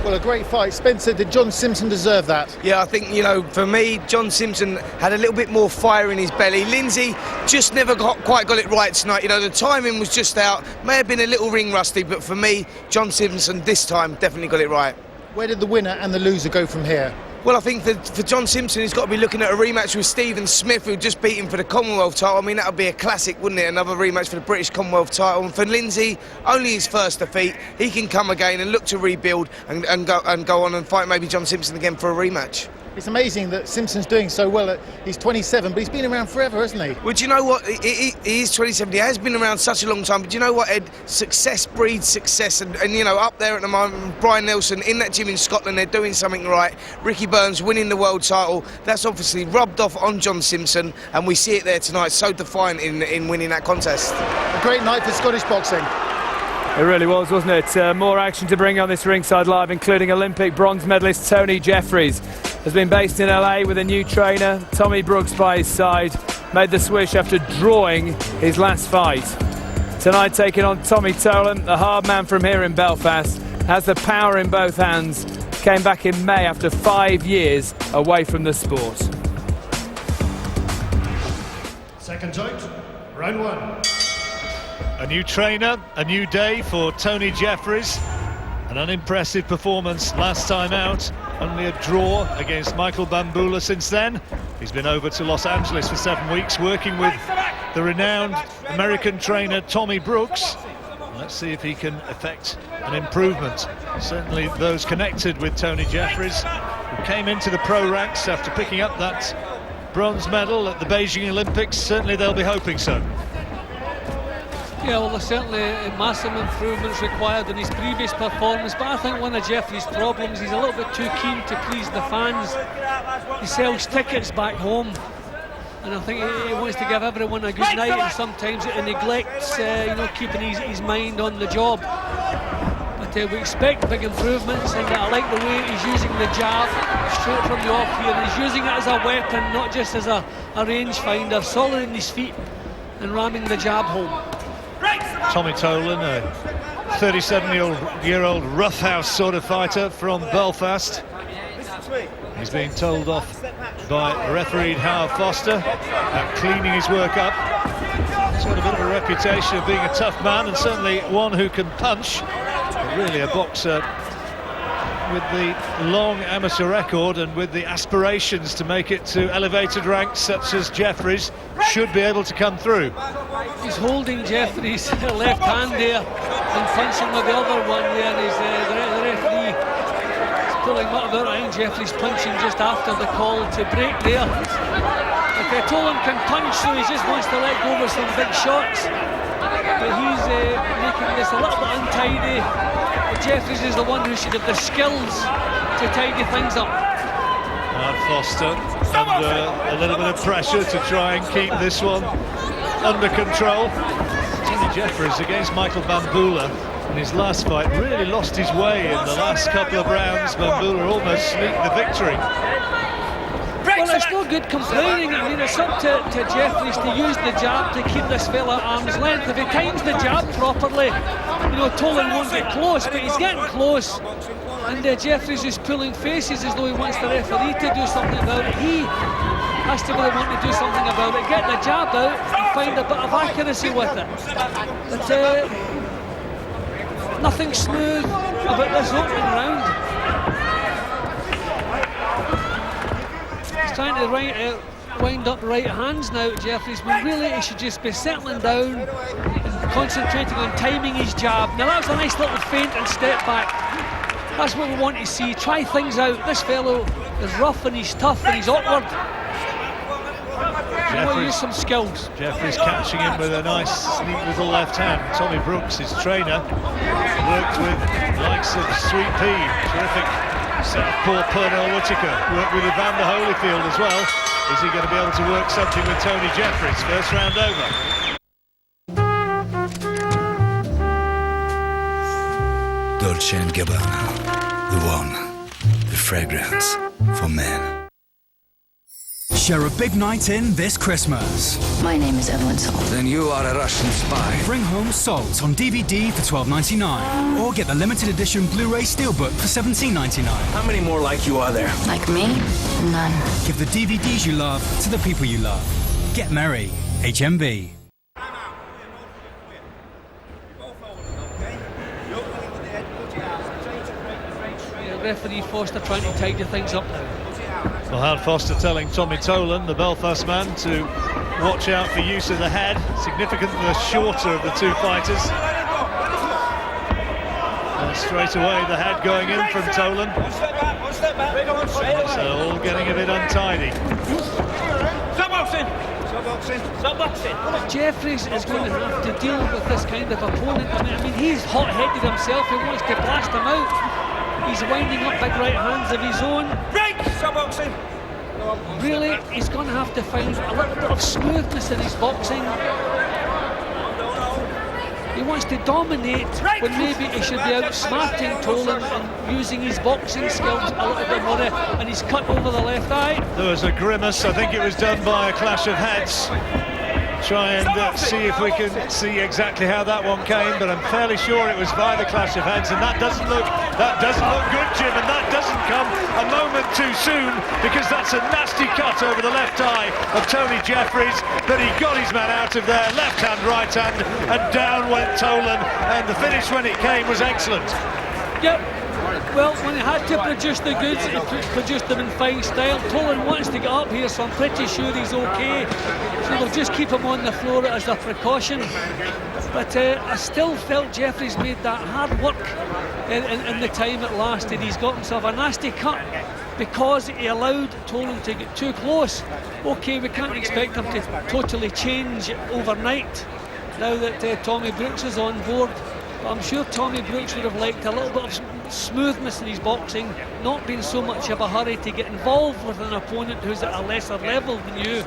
Well, a great fight. Spencer, did John Simpson deserve that? Yeah, I think, you know, for me, John Simpson had a little bit more fire in his belly. Lindsay just never quite got it right tonight. You know, the timing was just out. May have been a little ring rusty, but for me, John Simpson this time definitely got it right. Where did the winner and the loser go from here? Well, I think for John Simpson, he's got to be looking at a rematch with Stephen Smith, who just beat him for the Commonwealth title. I mean, that would be a classic, wouldn't it? Another rematch for the British Commonwealth title. And for Lindsay, only his first defeat. He can come again and look to rebuild and go on and fight maybe John Simpson again for a rematch. It's amazing that Simpson's doing so well. He's 27, but he's been around forever, hasn't he? Well, do you know what? He is 27. He has been around such a long time. But do you know what, Ed? Success breeds success. And you know, up there at the moment, Brian Nelson in that gym in Scotland, they're doing something right. Ricky Burns winning the world title. That's obviously rubbed off on John Simpson. And we see it there tonight, so defiant in winning that contest. A great night for Scottish boxing. It really was, wasn't it? More action to bring on this Ringside Live, including Olympic bronze medalist Tony Jeffries. Has been based in LA with a new trainer, Tommy Brooks, by his side. Made the switch after drawing his last fight. Tonight taking on Tommy Tolan, the hard man from here in Belfast. Has the power in both hands. Came back in May after 5 years away from the sport. Second joint, round one. A new trainer, a new day for Tony Jeffries. An unimpressive performance last time out. Only a draw against Michael Bambula since then. He's been over to Los Angeles for 7 weeks working with the renowned American trainer Tommy Brooks. Let's see if he can effect an improvement. Certainly those connected with Tony Jeffries, who came into the pro ranks after picking up that bronze medal at the Beijing Olympics, certainly they'll be hoping so. Yeah, well, there's certainly massive improvements required in his previous performance, but I think one of Jeffrey's problems, he's a little bit too keen to please the fans. He sells tickets back home, and I think he wants to give everyone a good night, and sometimes he neglects, keeping his mind on the job. But we expect big improvements, and I like the way he's using the jab straight from the off here. He's using it as a weapon, not just as a rangefinder, solid in his feet and ramming the jab home. Tommy Tolan, a 37-year-old roughhouse sort of fighter from Belfast. He's being told off by referee Howard Foster about cleaning his work up. He's got a bit of a reputation of being a tough man, and certainly one who can punch, but really a boxer with the long amateur record and with the aspirations to make it to elevated ranks such as Jeffries should be able to come through. He's holding Jeffries' left hand there and punching with the other one there, and he's, the referee is pulling up about it, and Jeffries punching just after the call to break there. But Tolan can punch, so he just wants to let go with some big shots, but he's making this a little bit untidy. Jeffries is the one who should have the skills to tidy things up. And Foster under a little bit of pressure to try and keep this one under control. Tony Jeffries against Michael Bambula in his last fight really lost his way in the last couple of rounds. Bambula almost sneaked the victory. Well, it's no good complaining. I mean, it's up to Jeffries to use the jab to keep this fella at arm's length. If he times the jab properly, you know, Tolan won't get close, but he's getting close. And Jeffries is pulling faces as though he wants the referee to do something about it. He has to really want to do something about it, get the jab out and find a bit of accuracy with it. But nothing smooth about this opening round. Trying to wind up right hands now, Jeffries, when really he should just be settling down and concentrating on timing his jab. Now that was a nice little feint and step back. That's what we want to see. Try things out. This fellow is rough and he's tough and he's awkward. You want to use some skills. Jeffries catching him with a nice neat little left hand. Tommy Brooks, his trainer, worked with the likes of Sweet Pea, terrific Southpaw Pernell Whitaker, worked with Evander Holyfield as well. Is he going to be able to work something with Tony Jeffries? First round over. Dolce & Gabbana, the one, the fragrance for men. Share a big night in this Christmas. My name is Edwards and Tony. Then you are a Russian spy. Bring home Salt on DVD for $12.99, or get the limited edition Blu-ray Steelbook for $17.99. How many more like you are there? Like me? None. Give the DVDs you love to the people you love. Get merry, HMV. Referee Foster trying to tidy things up now. Well, Howard Foster telling Tommy Tolan, the Belfast man, to watch out for use of the head. Significantly the shorter of the two fighters. And straight away the head going in from Tolan. So all getting a bit untidy. Jeffries is going to have to deal with this kind of opponent. I mean he's hot-headed himself. He wants to blast him out. He's winding up big right hands of his own. Really, he's going to have to find a little bit of smoothness in his boxing. He wants to dominate when maybe he should be outsmarting Tolan and using his boxing skills a little bit more. And he's cut over the left eye. There was a grimace. I think it was done by a clash of heads. Try and see if we can see exactly how that one came, but I'm fairly sure it was by the clash of heads, and that doesn't look good, Jim, and that doesn't come a moment too soon, because that's a nasty cut over the left eye of Tony Jeffries, but he got his man out of there, left hand, right hand, and down went Tolan, and the finish when it came was excellent. Yep. Well, when he had to produce the goods, he produced them in fine style. Tolan wants to get up here, so I'm pretty sure he's okay. So they'll just keep him on the floor as a precaution. But I still felt Jeffries made that hard work in the time it lasted. He's got himself a nasty cut because he allowed Tolan to get too close. Okay, we can't expect him to totally change overnight now that Tommy Brooks is on board. But I'm sure Tommy Brooks would have liked a little bit of smoothness in his boxing, not being so much of a hurry to get involved with an opponent who's at a lesser level than you.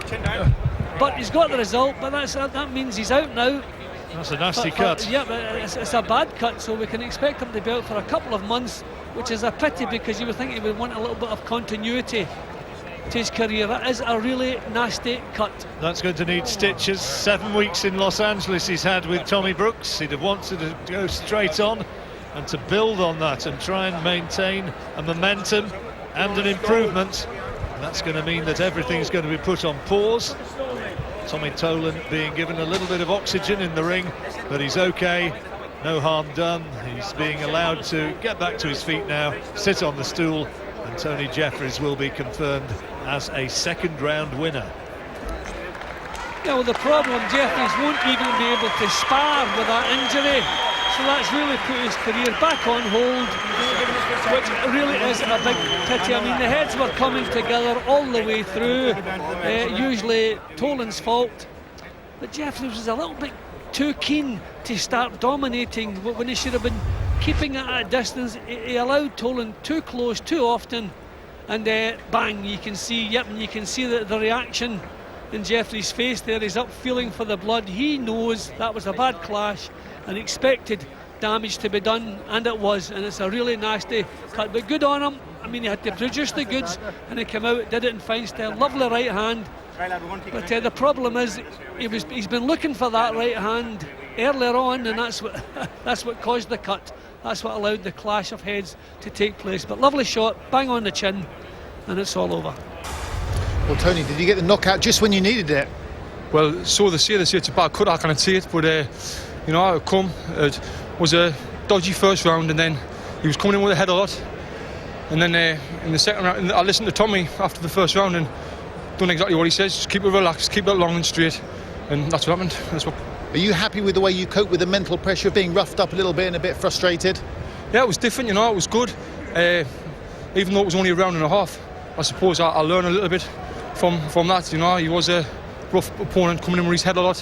But he's got the result, but that means he's out now. That's a nasty cut. Yeah, but it's a bad cut, so we can expect him to be out for a couple of months, which is a pity because you would think he would want a little bit of continuity to his career. That is a really nasty cut. That's going to need stitches. 7 weeks in Los Angeles he's had with Tommy Brooks. He'd have wanted to go straight on and to build on that and try and maintain a momentum and an improvement. That's going to mean that everything's going to be put on pause. Tommy Tolan being given a little bit of oxygen in the ring, but he's okay, no harm done. He's being allowed to get back to his feet now, sit on the stool, and Tony Jeffries will be confirmed as a second round winner. Yeah, well, the problem, Jeffries won't even be able to spar with that injury, so that's really put his career back on hold, which really is a big pity. I mean, the heads were coming together all the way through, usually Tolan's fault, but Jeffries was a little bit too keen to start dominating when he should have been keeping it at a distance. He allowed Tolan too close too often, and bang, you can see, and you can see the reaction in Jeffries' face there. He's up feeling for the blood. He knows that was a bad clash and expected damage to be done, and it was, and it's a really nasty cut, but good on him. I mean, he had to produce the goods and he came out, did it in fine style. Lovely right hand, but the problem is he's been looking for that right hand earlier on, and that's what caused the cut. That's what allowed the clash of heads to take place. But lovely shot, bang on the chin, and it's all over. Well, Tony, did you get the knockout just when you needed it? Well, so they say it's a bad cut, I can't see it, but you know, it was a dodgy first round, and then he was coming in with the head a lot, and then in the second round, I listened to Tommy after the first round and done exactly what he says. Just keep it relaxed, keep it long and straight, and that's what happened. Are you happy with the way you cope with the mental pressure of being roughed up a little bit and a bit frustrated? Yeah, it was different, you know, it was good. Even though it was only a round and a half, I suppose I learned a little bit from that, you know. He was a rough opponent coming in with his head a lot.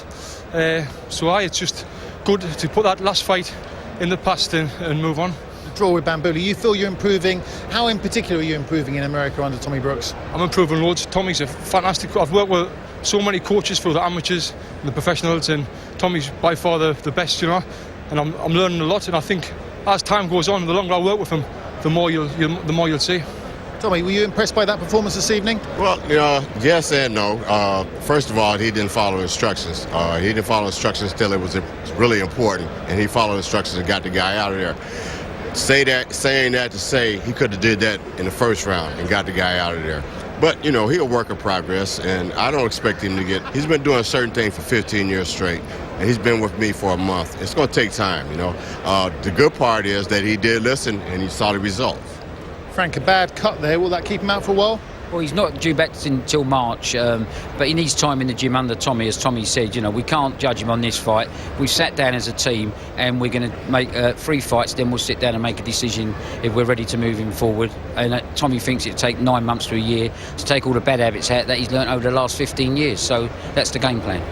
So it's just good to put that last fight in the past and move on. The draw with Bambula, you feel you're improving. How in particular are you improving in America under Tommy Brooks? I'm improving loads. Tommy's a fantastic, I've worked with so many coaches for the amateurs and the professionals, and Tommy's by far the best, you know, and I'm learning a lot, and I think as time goes on, the longer I work with him, the more you'll see. Tommy, were you impressed by that performance this evening? Well, yes and no. First of all, he didn't follow instructions. He didn't follow instructions till it was really important, and he followed instructions and got the guy out of there. Saying that to say he could have did that in the first round and got the guy out of there. But, you know, he'll work in progress, and I don't expect him to he's been doing a certain thing for 15 years straight, and he's been with me for a month. It's going to take time, you know. The good part is that he did listen, and he saw the results. Frank, a bad cut there. Will that keep him out for a while? Well, he's not due back until March, but he needs time in the gym under Tommy. As Tommy said, you know, we can't judge him on this fight. We've sat down as a team, and we're going to make 3 fights, then we'll sit down and make a decision if we're ready to move him forward. And Tommy thinks it'll take 9 months to a year to take all the bad habits out that he's learnt over the last 15 years. So that's the game plan.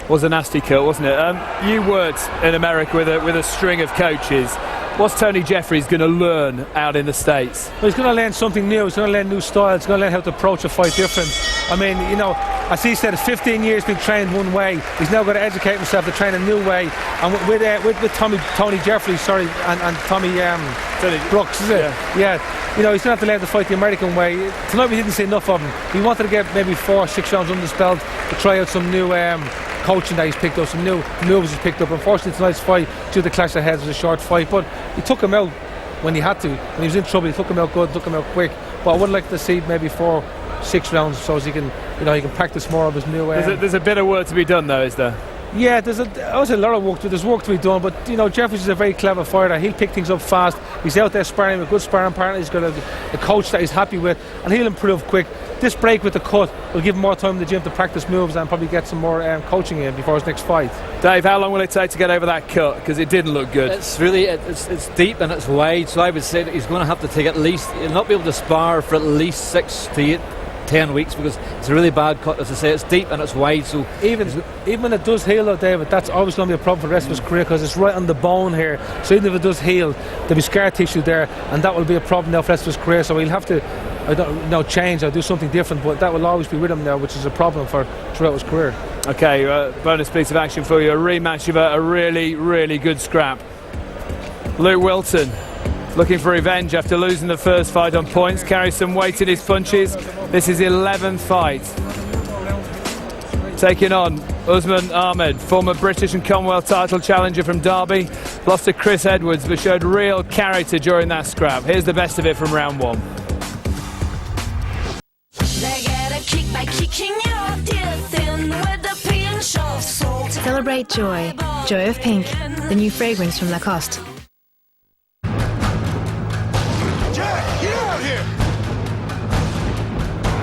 Was a nasty cut, wasn't it? You worked in America with a string of coaches. What's Tony Jeffries going to learn out in the States? Well, he's going to learn something new. He's going to learn new styles. He's going to learn how to approach a fight different. I mean, you know, as he said, 15 years been trained one way. He's now got to educate himself to train a new way. And with Tony Jeffries, and Tommy Brooks, is it? Yeah. You know, he's going to have to learn to fight the American way. Tonight we didn't see enough of him. He wanted to get maybe 4 or 6 rounds under his belt to try out some new coaching that he's picked up, some new moves he's picked up. Unfortunately, tonight's fight, due to the clash of heads, was a short fight, but he took him out when he had to. When he was in trouble, he took him out good, took him out quick. But I would like to see maybe 4 or 6 rounds so as he can practice more of his new. There's a bit of work to be done, though, is there? Yeah, there's a lot of work. There's work to be done, but you know, Jeffries is a very clever fighter. He'll pick things up fast. He's out there sparring with a good sparring partner. He's got a coach that he's happy with, and he'll improve quick. This break with the cut will give him more time in the gym to practice moves and probably get some more coaching in before his next fight. Dave, how long will it take to get over that cut? Because it didn't look good. It's really it's deep and it's wide, so I would say that he's going to have to take at least, he'll not be able to spar for at least 6 to 8, 10 weeks because it's a really bad cut. As I say, it's deep and it's wide, so even when it does heal though, David, that's always going to be a problem for the rest of his career because it's right on the bone here. So even if it does heal, there'll be scar tissue there, and that will be a problem now for the rest of his career. So he'll have to change or do something different, but that will always be with him now, which is a problem throughout his career. Okay, bonus piece of action for you, a rematch of a really, really good scrap. Luke Wilton looking for revenge after losing the first fight on points, carries some weight in his punches. This is 11th fight. Taking on Usman Ahmed, former British and Commonwealth title challenger from Derby, lost to Chris Edwards but showed real character during that scrap. Here's the best of it from round 1. They get a kick by kicking you off till thin with the Celebrate joy. Joy of Pink, the new fragrance from Lacoste. Jack, get out here!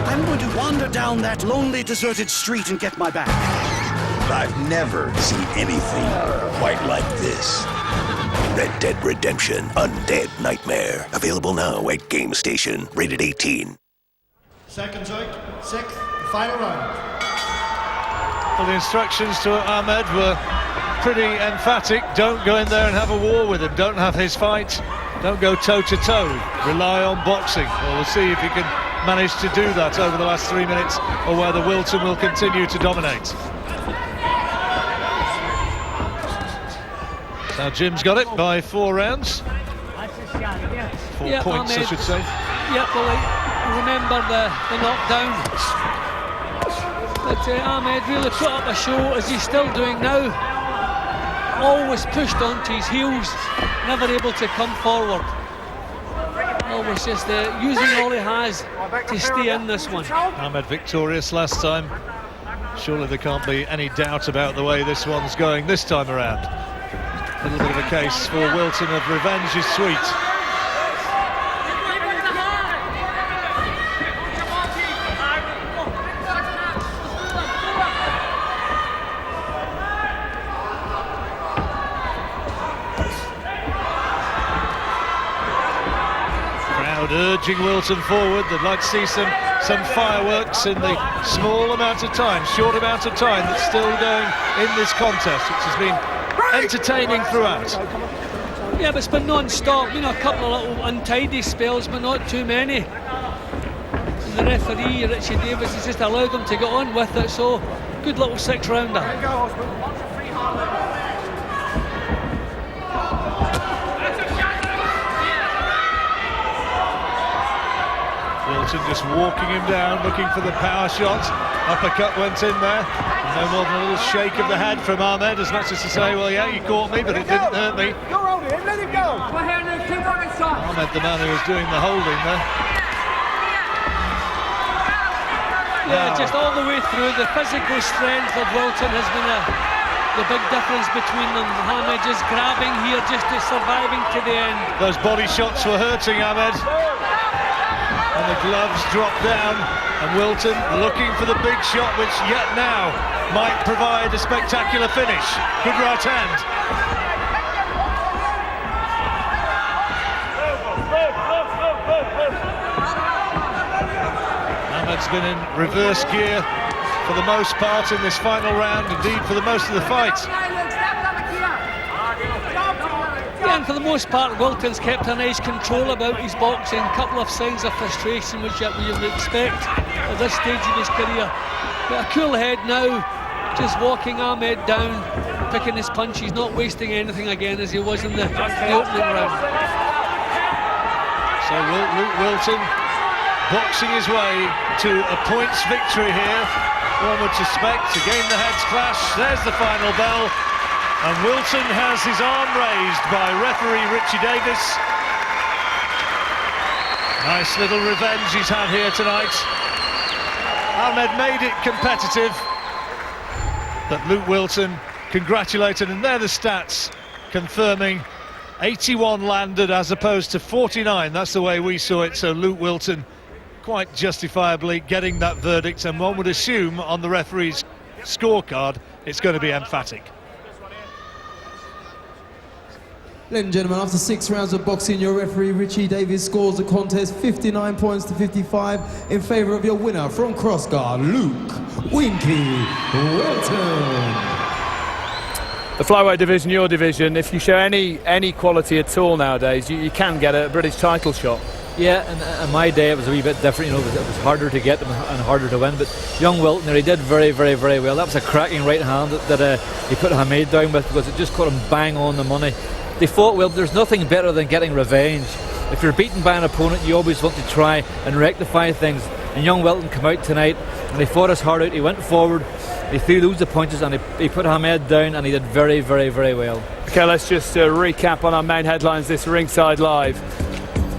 I'm going to wander down that lonely, deserted street and get my back. I've never seen anything quite like this. Red Dead Redemption Undead Nightmare. Available now at Game Station. Rated 18. Seconds out, sixth, final round. Well, the instructions to Ahmed were pretty emphatic. Don't go in there and have a war with him. Don't have his fight. Don't go toe-to-toe. Rely on boxing. Well, we'll see if he can manage to do that over the last 3 minutes, or whether Wilton will continue to dominate. Now Jim's got it by 4 rounds. 4 points, Ahmed, I should say. Yeah, well, remember the knockdown. But Ahmed really put up a show, as he's still doing now. Always pushed onto his heels, never able to come forward. Always just using all he has to stay in this one. Ahmed victorious last time. Surely there can't be any doubt about the way this one's going this time around. A little bit of a case for Wilton of revenge is sweet. Crowd urging Wilton forward. They'd like to see some fireworks in the small amount of time, short amount of time that's still going in this contest, which has been entertaining throughout. Yeah, but it's been non-stop. You know, a couple of little untidy spells, but not too many. And the referee, Richie Davis, has just allowed them to get on with it. So, good little 6-rounder. Wilton just walking him down, looking for the power shot. Uppercut went in there. No more than a little shake of the head from Ahmed, as much as to say, well, yeah, you caught me, but it didn't hurt me. Go on him, let him go! Ahmed, the man who was doing the holding there. Yeah, just all the way through. The physical strength of Wilton has been the big difference between them. Ahmed just grabbing here, just surviving to the end. Those body shots were hurting Ahmed. And the gloves dropped down, and Wilton looking for the big shot, which yet now might provide a spectacular finish. Good right hand. Ahmed's been in reverse gear for the most part in this final round, indeed for the most of the fight. Yeah, and for the most part, Wilton's kept a nice control about his boxing. A couple of signs of frustration, which you would expect at this stage of his career. But a cool head now, just walking Ahmed down, picking his punches, not wasting anything again as he was in the opening round. So Wilton boxing his way to a points victory here. One would suspect to gain the heads clash. There's the final bell. And Wilton has his arm raised by referee Richie Davis. Nice little revenge he's had here tonight. Ahmed made it competitive, but Luke Wilton congratulated, and they're the stats confirming 81 landed as opposed to 49. That's the way we saw it. So Luke Wilton quite justifiably getting that verdict, and one would assume on the referee's scorecard it's going to be emphatic. Ladies and gentlemen, after 6 rounds of boxing, your referee Richie Davis scores the contest 59 points to 55 in favour of your winner from Crossguard, Luke Winky Wilton. The flyweight division, your division, if you show any quality at all nowadays, you can get a British title shot. Yeah, and in my day it was a wee bit different, you know, it was harder to get them and harder to win, but young Wilton there, he did very, very, very well. That was a cracking right hand that he put Hamed down with, because it just caught him bang on the money. They fought well. There's nothing better than getting revenge. If you're beaten by an opponent, you always want to try and rectify things. And young Wilton came out tonight and he fought his heart out. He went forward, he threw loads of punches, and he put Hamed down, and he did very, very, very well. Okay, let's just recap on our main headlines this Ringside Live.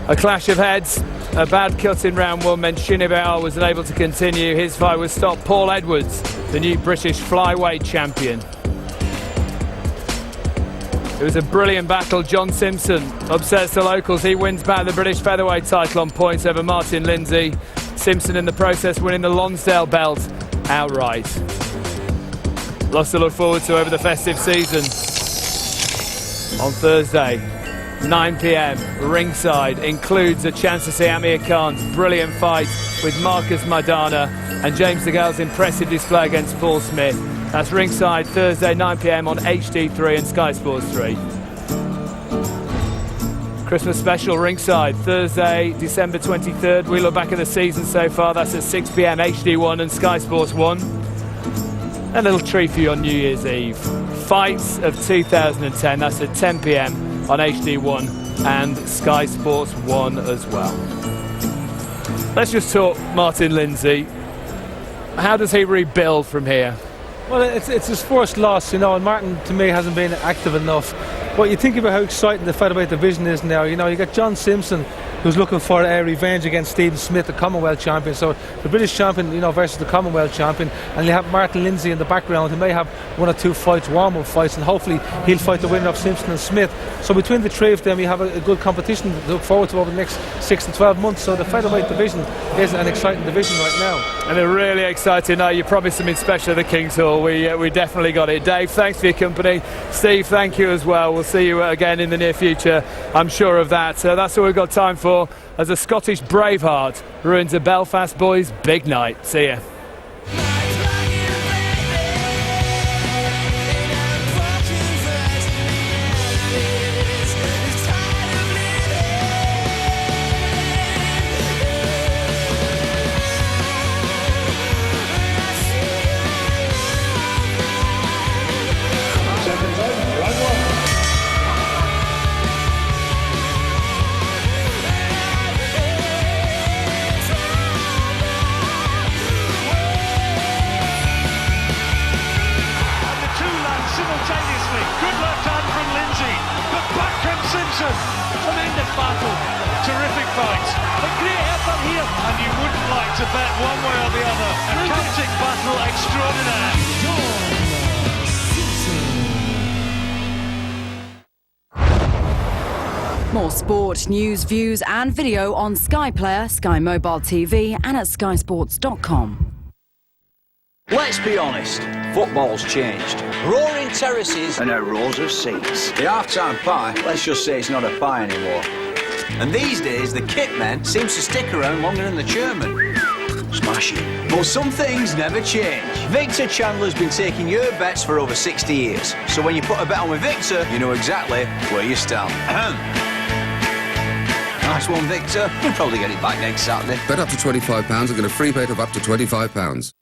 A clash of heads, A bad cut in round one meant Shinny Bayaar was unable to continue. His fight was stopped. Paul Edwards, the new British flyweight champion. It was a brilliant battle. John Simpson upsets the locals. He wins back the British featherweight title on points over Martin Lindsay. Simpson in the process winning the Lonsdale belt outright. Lots to look forward to over the festive season. On Thursday, 9 p.m, ringside includes a chance to see Amir Khan's brilliant fight with Marcus Maidana and James DeGale's impressive display against Paul Smith. That's ringside Thursday 9 p.m. on HD3 and Sky Sports 3. Christmas special ringside Thursday December 23rd. We look back at the season so far. That's at 6 p.m. HD1 and Sky Sports 1. A little treat for you on New Year's Eve. Fights of 2010. That's at 10 p.m. on HD1 and Sky Sports 1 as well. Let's just talk Martin Lindsay. How does he rebuild from here? Well, it's his first loss, you know, and Martin, to me, hasn't been active enough. But you think about how exciting the featherweight division is now. You know, you got John Simpson, who's looking for revenge against Stephen Smith, the Commonwealth champion. So the British champion, you know, versus the Commonwealth champion, and you have Martin Lindsay in the background, who may have one or two fights, warm-up fights, and hopefully he'll fight the winner of Simpson and Smith. So between the three of them, you have a good competition to look forward to over the next 6 to 12 months. So the featherweight division is an exciting division right now. And a really exciting night. You promised something special at the King's Hall. We definitely got it. Dave, thanks for your company. Steve, thank you as well. We'll see you again in the near future, I'm sure of that. That's all we've got time for, as a Scottish Braveheart ruins a Belfast boys' big night. See ya. Tremendous battle, terrific fight, a great effort here, and you wouldn't like to bet one way or the other. A Celtic battle extraordinaire. More sport, news, views and video on Sky Player, Sky Mobile TV and at skysports.com. Let's be honest, football's changed. Roaring terraces and now rows of seats. The half-time pie, let's just say it's not a pie anymore. And these days, the kit men seems to stick around longer than the chairman. Smashing. But some things never change. Victor Chandler's been taking your bets for over 60 years. So when you put a bet on with Victor, you know exactly where you stand. Nice one, Victor. You'll probably get it back next Saturday. Bet up to £25 and get a free bet of up to £25.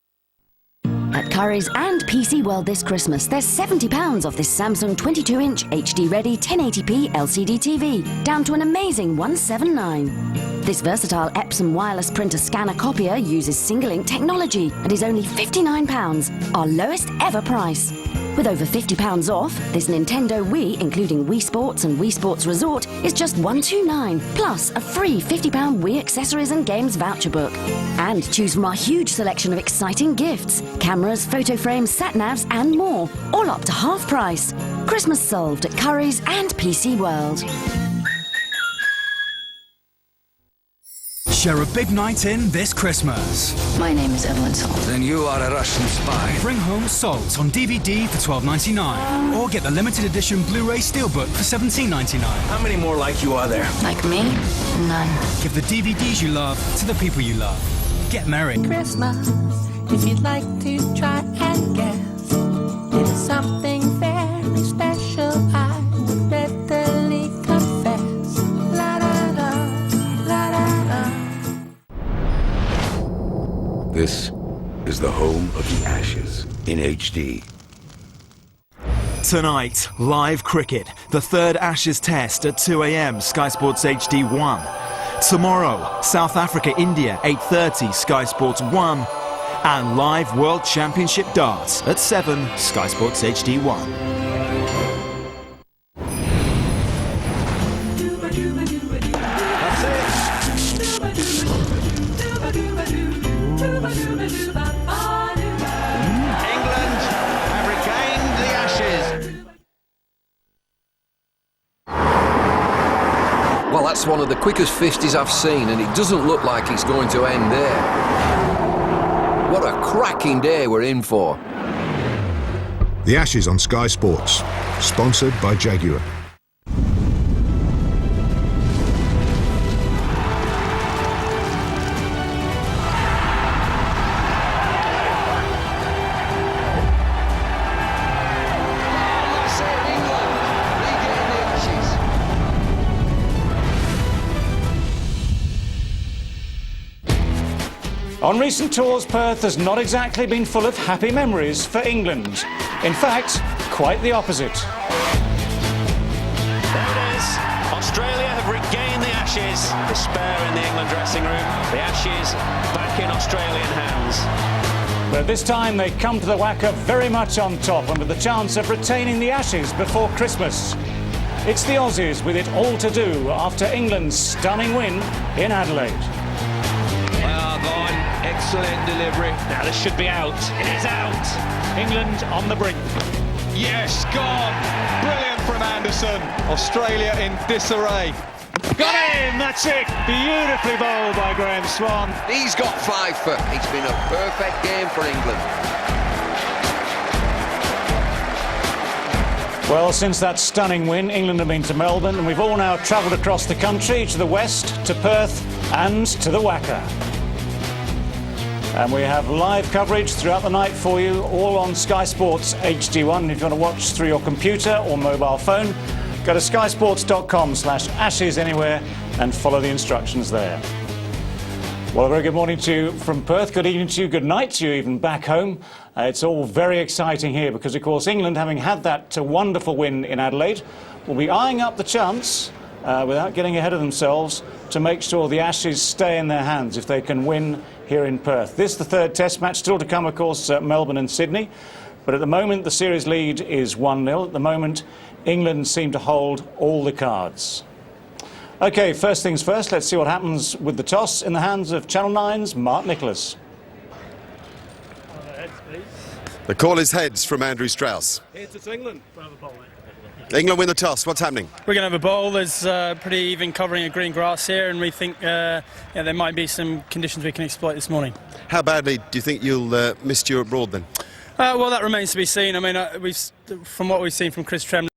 At Currys and PC World this Christmas, there's £70 off this Samsung 22-inch HD-ready 1080p LCD TV, down to an amazing £179. This versatile Epson wireless printer scanner copier uses single-ink technology and is only £59, our lowest ever price. With over £50 off, this Nintendo Wii, including Wii Sports and Wii Sports Resort, is just £129, plus a free £50 Wii accessories and games voucher book. And choose from our huge selection of exciting gifts, cameras, photo frames, sat-navs and more, all up to half price. Christmas solved at Currys and PC World. Share a big night in this Christmas. My name is Evelyn Salt. Then you are a Russian spy. Bring home Salt on DVD for $12.99, or get the limited edition Blu-ray Steelbook for $17.99. How many more like you are there? Like me? None. Give the DVDs you love to the people you love. Get merry. Christmas, if you'd like to try and guess, it is something very special, I would readily confess. La da da, la da da. This is the home of the Ashes in HD. Tonight, live cricket, the third Ashes Test at 2 a.m, Sky Sports HD1. Tomorrow, South Africa, India, 8:30, Sky Sports 1. And live World Championship darts at 7, Sky Sports HD1. That's it. one of the quickest 50s I've seen, and it doesn't look like it's going to end there. What a cracking day we're in for. The Ashes on Sky Sports, sponsored by Jaguar. On recent tours, Perth has not exactly been full of happy memories for England. In fact, quite the opposite. There it is. Australia have regained the Ashes. Despair in the England dressing room. The Ashes back in Australian hands. But this time they come to the WACA very much on top and with the chance of retaining the Ashes before Christmas. It's the Aussies with it all to do after England's stunning win in Adelaide. Excellent delivery. Now this should be out. It is out. England on the brink. Yes, gone. Brilliant from Anderson. Australia in disarray. Got in, that's it. Beautifully bowled by Graham Swan. He's got 5 foot. It's been a perfect game for England. Well, since that stunning win, England have been to Melbourne, and we've all now travelled across the country to the west, to Perth and to the WACA. And we have live coverage throughout the night for you, all on Sky Sports HD1. And if you want to watch through your computer or mobile phone, go to skysports.com/Ashes anywhere and follow the instructions there. Well, a very good morning to you from Perth. Good evening to you. Good night to you, even back home. It's all very exciting here because, of course, England, having had that wonderful win in Adelaide, will be eyeing up the chance, without getting ahead of themselves, to make sure the Ashes stay in their hands if they can win here in Perth. This is the third Test match, still to come, of course, Melbourne and Sydney. But at the moment, the series lead is 1-0. At the moment, England seem to hold all the cards. OK, first things first, let's see what happens with the toss in the hands of Channel 9's Mark Nicholas. The call is heads from Andrew Strauss. Heads, it's England. England win the toss. What's happening? We're going to have a bowl. There's pretty even covering of green grass here, and we think there might be some conditions we can exploit this morning. How badly do you think you'll miss Stuart Broad then? Well, that remains to be seen. I mean, from what we've seen from Chris Tremley,